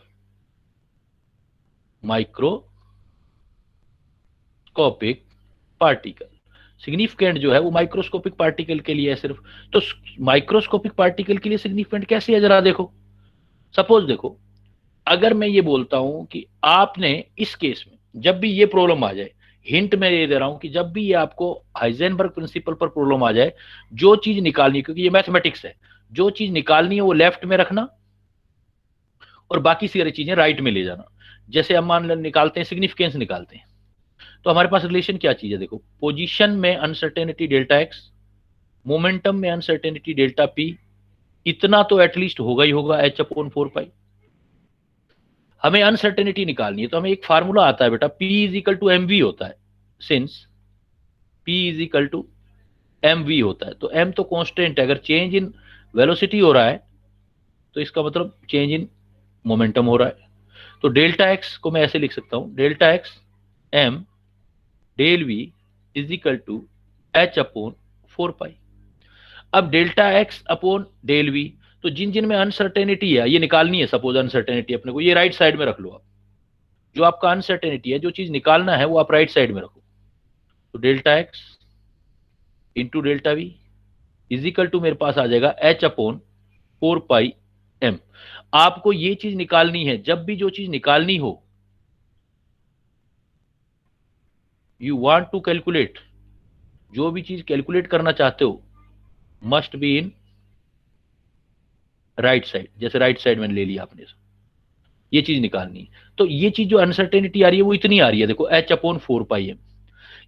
Significant जो है वो माइक्रोस्कोपिक पार्टिकल के लिए है सिर्फ। तो माइक्रोस्कोपिक पार्टिकल के लिए सिग्निफिकेंट कैसे है जरा देखो। सपोज देखो, अगर मैं ये बोलता हूं कि आपने इस केस में जब भी ये प्रॉब्लम आ जाए, हिंट मैं ये दे रहा हूं कि जब भी ये आपको हाइजेनबर्ग प्रिंसिपल पर प्रॉब्लम आ जाए, जो चीज निकालनी है, क्योंकि ये मैथमेटिक्स है, जो चीज निकालनी है वो लेफ्ट में रखना और बाकी सारी चीजें राइट में ले जाना। जैसे हम मान निकालते हैं, सिग्निफिकेंस निकालते हैं, तो हमारे पास रिलेशन क्या चीज है देखो, पोजीशन में अनसर्टेनिटी डेल्टा एक्स, मोमेंटम में अनसर्टेनिटी डेल्टा पी, इतना तो एटलीस्ट होगा ही होगा h/4 पाई। हमें अनसर्टेनिटी निकालनी है तो हमें एक फार्मूला आता है बेटा, P is equal to mv होता है। Since P is equal to mv होता है तो m तो कांस्टेंट है, अगर चेंज इन वेलोसिटी हो रहा है तो इसका मतलब चेंज इन मोमेंटम हो रहा है। तो डेल्टा एक्स को मैं ऐसे लिख सकता हूं, delta x m del v is equal to h/4 pi. अब delta x upon del v, तो जिन जिन में अनसर्टेनिटी है ये निकालनी है, सपोज अनसर्टेनिटी अपने को ये राइट साइड में रख लो आप, जो आपका अनसर्टेनिटी है, जो चीज निकालना है वो आप राइट साइड में रखो। तो delta x into delta v is equal to मेरे पास आ जाएगा h/4 पाई m। आपको ये चीज निकालनी है, जब भी जो चीज निकालनी हो, यू वांट टू कैलकुलेट, जो भी चीज कैलकुलेट करना चाहते हो must be in right side. जैसे राइट साइड मैंने ले लिया आपने, ये चीज निकालनी है। तो ये चीज जो अनसर्टेनिटी आ रही है वो इतनी आ रही है, देखो h/4πm।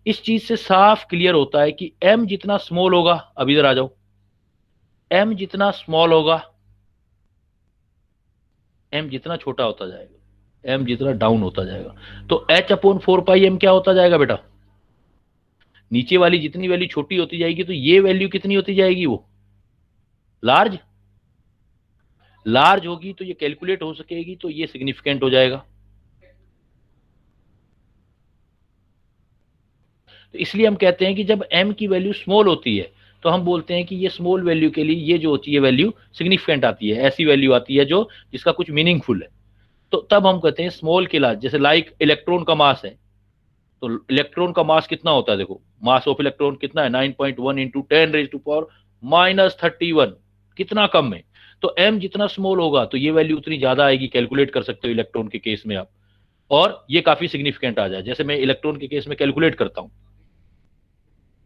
इस चीज से साफ क्लियर होता है कि m जितना स्मॉल होगा, अब इधर आ जाओ, m जितना स्मॉल होगा, m जितना छोटा होता जाएगा, m जितना डाउन होता जाएगा, तो h/4πm क्या होता जाएगा बेटा, नीचे वाली जितनी वैल्यू छोटी होती जाएगी तो ये वैल्यू कितनी होती जाएगी, वो लार्ज लार्ज होगी, तो ये कैलकुलेट हो सकेगी, तो ये सिग्निफिकेंट हो जाएगा। तो इसलिए हम कहते हैं कि जब m की वैल्यू स्मॉल होती है तो हम बोलते हैं कि ये स्मॉल वैल्यू के लिए ये जो होती है वैल्यू सिग्निफिकेंट आती है, ऐसी वैल्यू आती है जो जिसका कुछ मीनिंगफुल है। तो तब हम कहते हैं स्मॉल के लार्ज। जैसे लाइक इलेक्ट्रॉन का मास है, तो इलेक्ट्रॉन का मास कितना होता है, देखो मास ऑफ इलेक्ट्रॉन कितना है, 9.1 इंटू 10⁻⁻31, कितना कम है। तो m जितना स्मॉल होगा तो ये वैल्यू उतनी ज्यादा आएगी, कैलकुलेट कर सकते हो इलेक्ट्रॉन के केस में आप, और ये काफी सिग्निफिकेंट आ जाए। जैसे मैं इलेक्ट्रॉन के केस में कैलकुलेट करता हूं,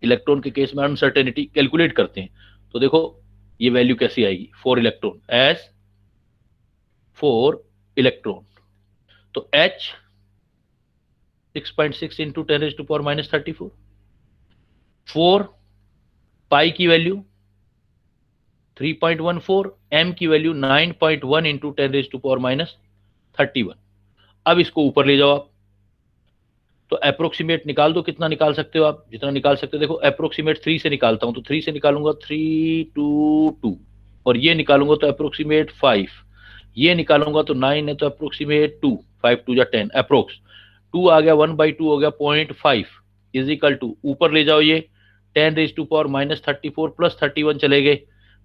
इलेक्ट्रॉन के केस में अनसर्टेनिटी कैलकुलेट करते हैं, तो देखो ये वैल्यू कैसी आएगी, 4 इलेक्ट्रॉन एज 4 इलेक्ट्रॉन, तो h 6.6 इंटू 10⁻⁻34, 4 पाई की वैल्यू 3.14, m की वैल्यू 9.1 इंटू 10⁻31। अब इसको ऊपर ले जाओ आप, तो अप्रोक्सीमेट निकाल दो, कितना निकाल सकते हो आप, जितना निकाल सकते हो। देखो अप्रोक्सीमेट 3 से निकालता हूं, तो 3 से निकालूंगा 3 2 2, और ये निकालूंगा तो अप्रोक्सीमेट 5, ये निकालूंगा तो 9 है, तो अप्रोक्सीमेट 2, 5 2 जा 10, अप्रोक्स 2 आ गया, 1/2 हो गया 0.5 इज इक्वल टू, ऊपर ले जाओ ये 10⁻⁻34 प्लस 31 चले गए,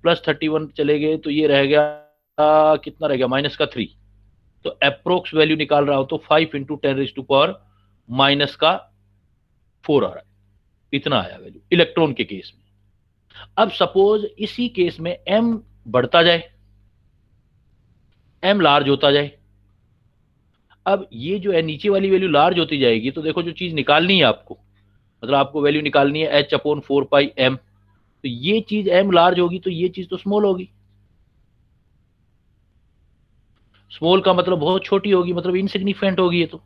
प्लस 31 चले गए, तो ये रह गया कितना रह गया, -3। तो अप्रोक्स वैल्यू निकाल रहा हो तो 5 इंटू 10⁻⁻4 आ रहा है, इतना आया वैल्यू इलेक्ट्रॉन के केस में। अब सपोज इसी केस में m बढ़ता जाए, m लार्ज होता जाए, अब ये जो है नीचे वाली वैल्यू लार्ज होती जाएगी, तो देखो जो चीज निकालनी है आपको, मतलब आपको वैल्यू निकालनी है h/4πm, तो ये चीज m लार्ज होगी तो ये चीज तो स्मॉल होगी। स्मॉल का मतलब बहुत छोटी होगी, मतलब इनसिग्निफिकेंट होगी, ये तो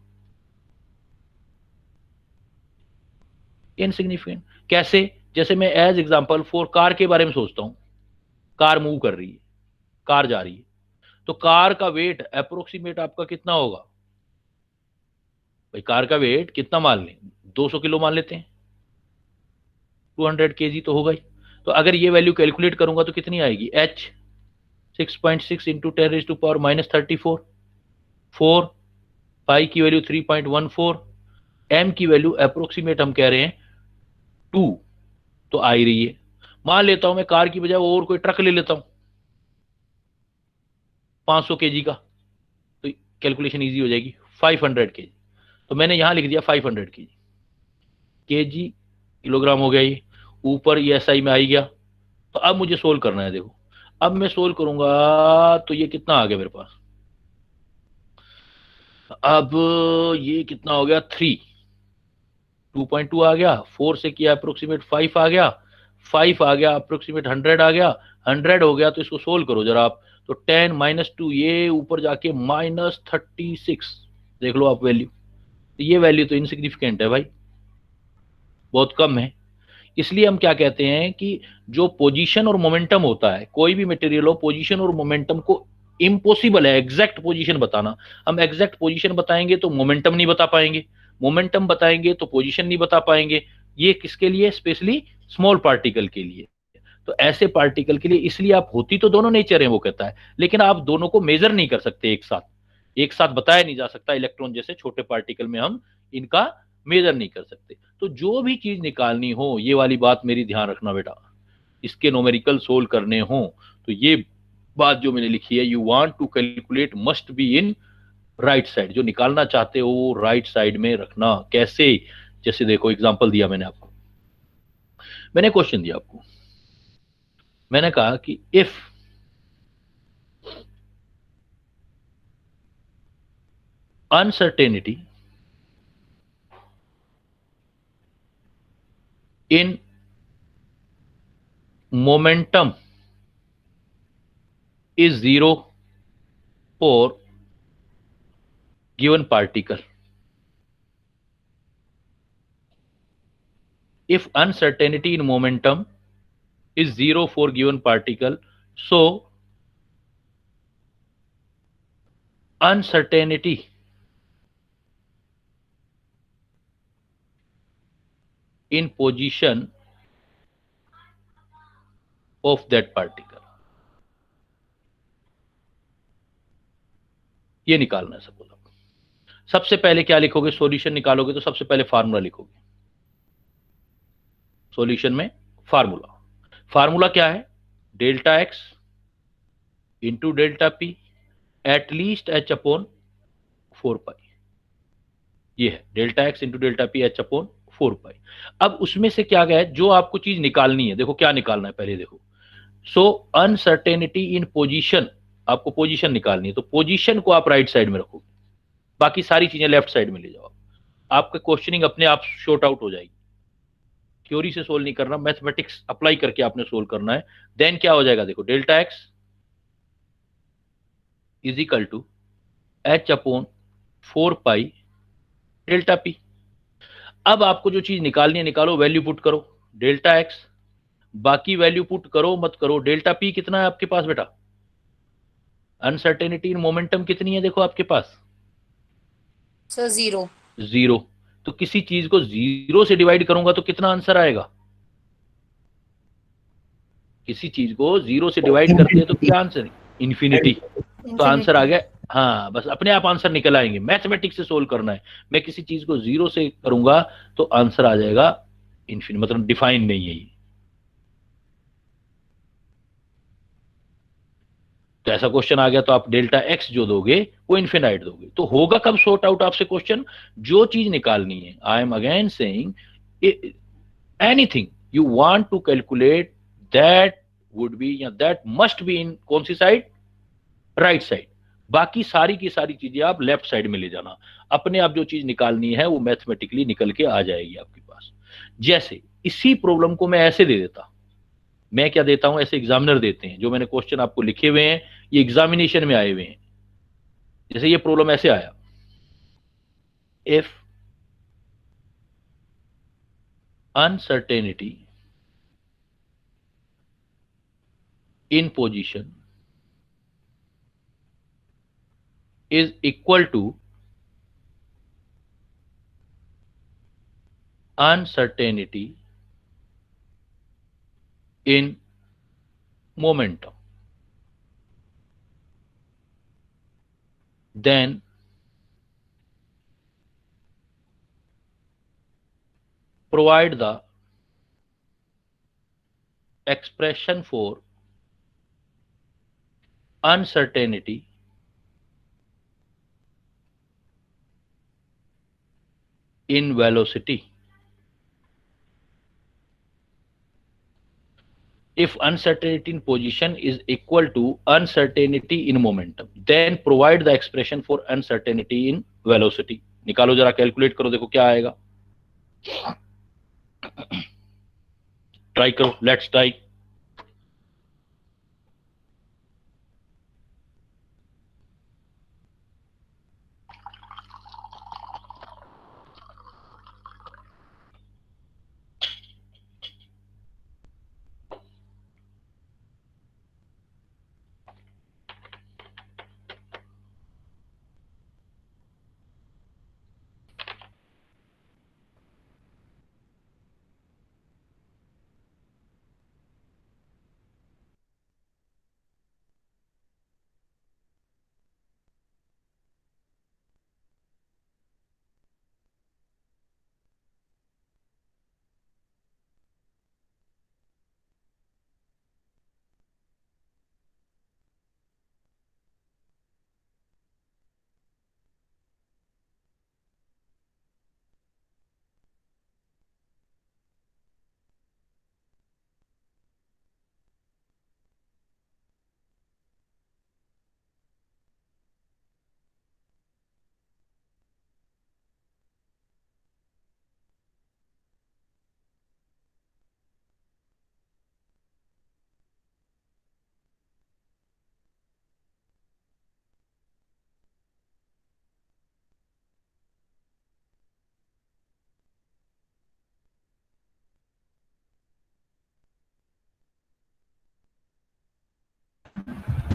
इनसिग्निफिकेंट। कैसे, जैसे मैं एज एग्जांपल फॉर कार के बारे में सोचता हूं, कार मूव कर रही है, कार जा रही है, तो कार का वेट अप्रोक्सीमेट आपका कितना होगा भाई, कार का वेट कितना मान लें, 200 किलो मान लेते हैं, 200 kg तो होगा ही। तो अगर ये वैल्यू कैलकुलेट करूंगा तो कितनी आएगी, h 6.6 इंटू 10⁻⁻34, 4 पाई की वैल्यू 3.14, m की वैल्यू अप्रोक्सीमेट हम कह रहे हैं 2 तो आ ही रही है। मान लेता हूं मैं कार की बजाय और कोई ट्रक ले लेता हूं 500 kg का, तो कैलकुलेशन इजी हो जाएगी, 500 kg, तो मैंने यहां लिख दिया 500 kg, kg किलोग्राम हो गया, ये ऊपर ये SI में आ ही गया। तो अब मुझे सोल्व करना है, देखो अब मैं सोल्व करूंगा तो ये कितना आ गया मेरे पास, अब ये कितना हो गया, 2.2 आ गया, 4 से किया अप्रोक्सीमेट 5 आ गया, 5 आ गया अप्रोक्सीमेट 100 आ गया, 100 हो गया, तो इसको सोल्व करो जरा आप, तो 10 - 2 ये ऊपर जाके -36, देख लो आप वैल्यू, तो ये वैल्यू तो इनसिग्निफिकेंट है भाई, बहुत कम है। इसलिए हम क्या कहते हैं कि जो पोजीशन और मोमेंटम होता है, कोई भी मटेरियल हो, पोजीशन और मोमेंटम को इम्पॉसिबल है एग्जैक्ट पोजीशन बताना। हम एग्जैक्ट पोजीशन बताएंगे तो मोमेंटम नहीं बता पाएंगे, मोमेंटम बताएंगे तो पोजीशन नहीं बता पाएंगे। ये किसके लिए, स्पेशली स्मॉल पार्टिकल के लिए। तो ऐसे पार्टिकल के लिए इसलिए आप, होती तो दोनों नेचर है वो कहता है, लेकिन आप दोनों को मेजर नहीं कर सकते एक साथ बताया नहीं जा सकता। इलेक्ट्रॉन जैसे छोटे पार्टिकल में हम इनका मेजर नहीं कर सकते। तो जो भी चीज निकालनी हो, ये वाली बात मेरी ध्यान रखना बेटा, इसके न्यूमेरिकल सोल्व करने हो तो ये बात जो मैंने लिखी है, you want to calculate must be in right side, जो निकालना चाहते हो वो राइट साइड में रखना। कैसे, जैसे देखो एग्जांपल दिया मैंने आपको, मैंने क्वेश्चन दिया आपको, मैंने कहा कि if uncertainty in momentum is zero for given particle. If uncertainty in momentum is zero for given particle, so uncertainty in position of that particle, ये निकालना है सपोज। सबसे पहले क्या लिखोगे, सॉल्यूशन निकालोगे तो सबसे पहले फार्मूला लिखोगे। सॉल्यूशन में फार्मूला क्या है, delta x into delta P at least H upon 4 पाई। ये है delta x into delta P H upon 4 पाई। अब उसमें से क्या गया है, जो आपको चीज निकालनी है, देखो क्या निकालना है पहले देखो। सो अनसर्टेनिटी इन पोजीशन, आपको पोजीशन निकालनी है, तो पोजीशन को आप राइट साइड में रखोगे, बाकी सारी चीजें लेफ्ट साइड में ले जाओ। आपका क्वेश्चनिंग अपने आप शॉर्ट आउट हो जाएगी। थ्योरी से सोल्व नहीं करना, मैथमेटिक्स अप्लाई करके आपने सोल्व करना है। देन क्या हो जाएगा, देखो delta x is equal to H upon 4 pi delta p. अब आपको जो चीज निकालनी है निकालो, वैल्यू पुट करो डेल्टा एक्स, बाकी वैल्यू पुट करो मत करो। डेल्टा पी कितना है आपके पास बेटा, अनसर्टेनिटी इन मोमेंटम कितनी है देखो आपके पास, सर जीरो। तो किसी चीज को जीरो से डिवाइड करूंगा तो कितना आंसर आएगा, किसी चीज को जीरो से डिवाइड करते हैं तो क्या आंसर, इन्फिनिटी। तो आंसर आ गया, हाँ बस अपने आप आंसर निकल आएंगे। मैथमेटिक्स से सोल्व करना है, मैं किसी चीज को जीरो से करूंगा तो आंसर आ जाएगा इन्फिनिटी, मतलब डिफाइन नहीं है ये। तो ऐसा क्वेश्चन आ गया तो आप डेल्टा एक्स जो दोगे वो इन्फिनाइट दोगे। तो होगा कब सॉर्ट आउट आपसे क्वेश्चन, जो चीज निकालनी है। I am again saying anything you want to calculate that would be या दैट मस्ट बी इन कौन सी साइड, राइट साइड। बाकी सारी की सारी चीजें आप लेफ्ट साइड में ले जाना। अपने आप जो चीज निकालनी है वो मैथमेटिकली निकल के आ जाएगी आपके पास। जैसे इसी प्रॉब्लम को मैं ऐसे दे देता, मैं क्या देता हूं, ऐसे एग्जामिनर देते हैं। जो मैंने क्वेश्चन आपको लिखे हुए हैं ये एग्जामिनेशन में आए हुए हैं। जैसे ये प्रॉब्लम ऐसे आया, if uncertainty in position is equal to uncertainty in momentum, then provide the expression for uncertainty in velocity. If uncertainty in position is equal to uncertainty in momentum, then provide the expression for uncertainty in velocity. निकालो जरा, कैलकुलेट करो, देखो क्या आएगा। ट्राई करो, लेट्स ट्राई।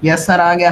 यस सर, आ गया।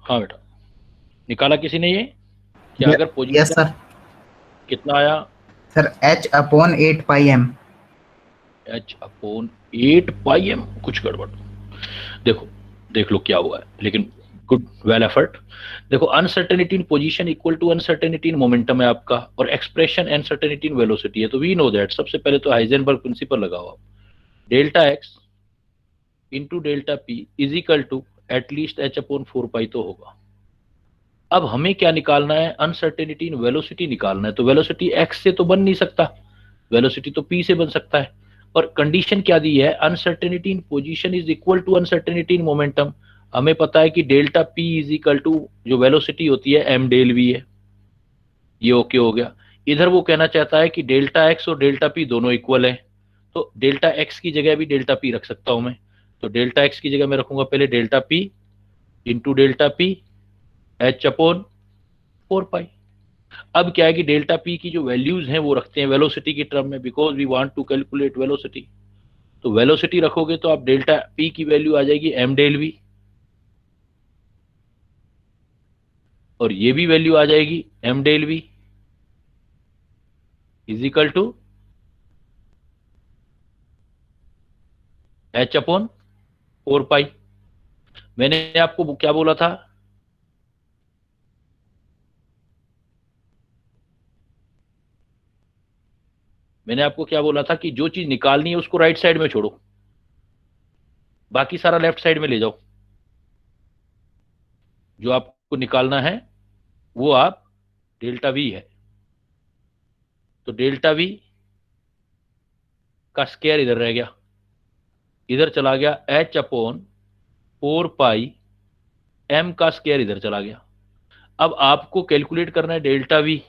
हाँ बेटा, निकाला किसी ने ये? क्या अगर यस पोजीशन सर। कितना आया? Sir H/8πm। H/8πm। कुछ गड़बड़, देखो देख लो क्या हुआ है, लेकिन गुड, वेल एफर्ट। देखो, uncertainty in position equal to uncertainty in momentum है आपका, और एक्सप्रेशन अनसर्टेनिटी इन वेलोसिटी है। तो वी नो दैट, सबसे पहले तो हाइजेनबर्ग प्रिंसिपल लगाओ आप, delta x into delta p is equal to at least H/4π तो होगा। अब हमें क्या निकालना है? अनसर्टेनिटी इन वेलोसिटी निकालना है। तो वेलोसिटी एक्स से तो बन नहीं सकता, वेलोसिटी तो पी से बन सकता है। और कंडीशन क्या दी है, uncertainty in position is equal to uncertainty in momentum. हमें पता है कि delta p is equal to जो वेलोसिटी होती है एम डेल वी है, ये ओके हो गया। इधर वो कहना चाहता है कि डेल्टा एक्स और डेल्टा पी दोनों इक्वल है, तो डेल्टा एक्स की जगह भी डेल्टा पी रख सकता हूं मैं। तो डेल्टा एक्स की जगह मैं रखूंगा पहले delta P into delta P H upon 4 पाई। अब क्या है कि डेल्टा पी की जो वैल्यूज हैं वो रखते हैं वेलोसिटी की टर्म में, because we want to calculate velocity. तो वेलोसिटी रखोगे तो आप डेल्टा पी की वैल्यू आ जाएगी एम डेल वी, और ये भी वैल्यू आ जाएगी m del v is equal to H upon 4 pi. मैंने आपको क्या बोला था, मैंने आपको क्या बोला था कि जो चीज निकालनी है उसको राइट साइड में छोड़ो, बाकी सारा लेफ्ट साइड में ले जाओ। जो आपको निकालना है वो आप डेल्टा वी है, तो डेल्टा वी का स्क्वायर इधर रह गया, इधर चला गया एच अपॉन 4 पाई, एम का स्क्वायर इधर चला गया। अब आपको कैलकुलेट करना है डेल्टा वी,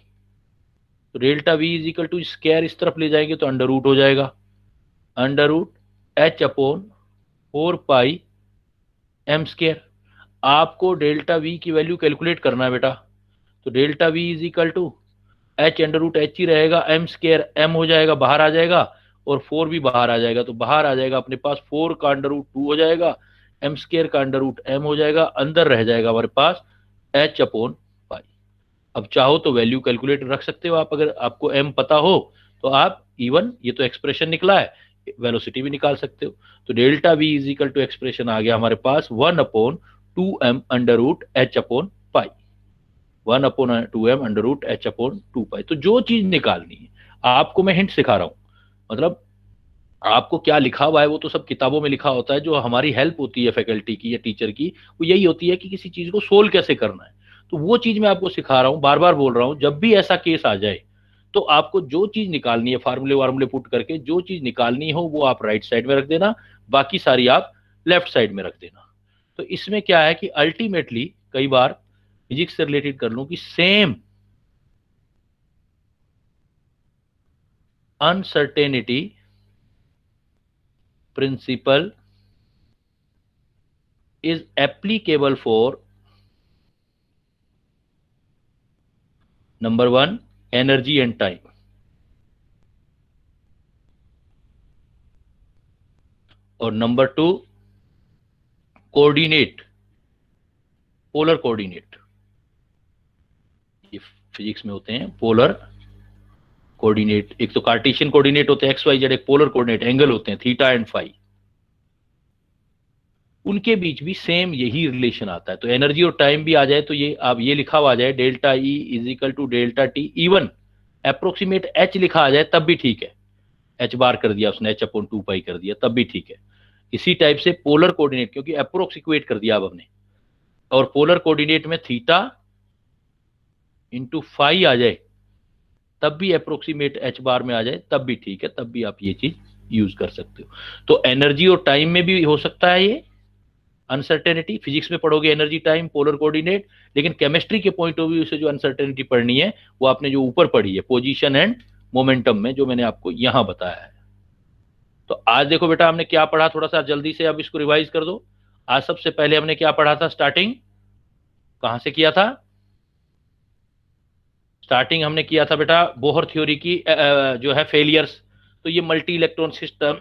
तो delta v is equal to square इस तरफ ले जाएंगे तो अंडर रूट हो जाएगा, under root h upon 4 pi m square. आपको डेल्टा वी की वैल्यू कैलकुलेट करना है बेटा, तो delta v is equal to h under root h ही रहेगा, एम स्क्वायर एम हो जाएगा बाहर आ जाएगा, और 4 भी बाहर आ जाएगा, तो बाहर आ जाएगा अपने पास 4 का अंडर रूट 2 हो जाएगा, एम स्क्वायर का अंडर रूट एम हो जाएगा, अंदर रह जाएगा हमारे पास एच अपॉन पाई। अब चाहो तो वैल्यू कैलकुलेट रख सकते हो आप, अगर आपको एम पता हो तो आप इवन ये तो एक्सप्रेशन निकला है, वेलोसिटी भी निकाल सकते हो। तो delta v is equal to expression आ गया हमारे पास 1/2m under root h upon pi, 1/2m under root h upon 2 pi. तो जो चीज निकालनी है, आपको मैं हिंट सिखा रहा हूं, मतलब आपको क्या लिखा हुआ है वो तो सब किताबों में लिखा होता है, जो हमारी हेल्प होती है फैकल्टी की या टीचर की वो यही होती है कि किसी चीज को सोल्व कैसे करना है। तो वो चीज मैं आपको सिखा रहा हूं, बार बार बोल रहा हूं, जब भी ऐसा केस आ जाए तो आपको जो चीज निकालनी है फार्मूले वार्मूले पुट करके जो चीज निकालनी हो वो आप राइट साइड में रख देना, बाकी सारी आप लेफ्ट साइड में रख देना। तो इसमें क्या है कि अल्टीमेटली कई बार फिजिक्स से रिलेटेड कर लूं कि same uncertainty principle is applicable for number 1 energy and time, और number 2 कोऑर्डिनेट, पोलर कोऑर्डिनेट। ये फिजिक्स में होते हैं पोलर कोऑर्डिनेट, एक तो कार्टेशियन कोऑर्डिनेट होते हैं एक्स वाई जेड, एक पोलर कोऑर्डिनेट एंगल होते हैं थीटा एंड फाई, उनके बीच भी सेम यही रिलेशन आता है। तो एनर्जी और टाइम भी आ जाए तो ये आप ये लिखा हुआ आ जाए delta E is equal to delta t, even approximate h लिखा आ जाए तब भी ठीक है, एच बार कर दिया उसने, एच अपॉन 2 पाई कर दिया तब भी ठीक है। इसी टाइप से पोलर कोऑर्डिनेट, क्योंकि अप्रोक्सीमेट कर दिया अब हमने, और पोलर कोऑर्डिनेट में थीटा इंटू फाई आ जाए तब भी अप्रोक्सीमेट एच बार में आ जाए तब भी ठीक है, तब भी आप ये चीज यूज कर सकते हो। तो एनर्जी और टाइम में भी हो सकता है ये अनसर्टेनिटी, फिजिक्स में पढ़ोगे एनर्जी टाइम पोलर कोऑर्डिनेट, लेकिन केमिस्ट्री के पॉइंट ऑफ व्यू से जो अनसर्टेनिटी पढ़नी है वो आपने जो ऊपर पढ़ी है पोजीशन एंड मोमेंटम में, जो मैंने आपको यहां बताया है। तो आज देखो बेटा हमने क्या पढ़ा, थोड़ा सा जल्दी से अब इसको रिवाइज कर दो। आज सबसे पहले हमने क्या पढ़ा था, स्टार्टिंग कहां से किया था, स्टार्टिंग हमने किया था बेटा बोहर थ्योरी की जो है फेलियर्स। तो ये मल्टी इलेक्ट्रॉन सिस्टम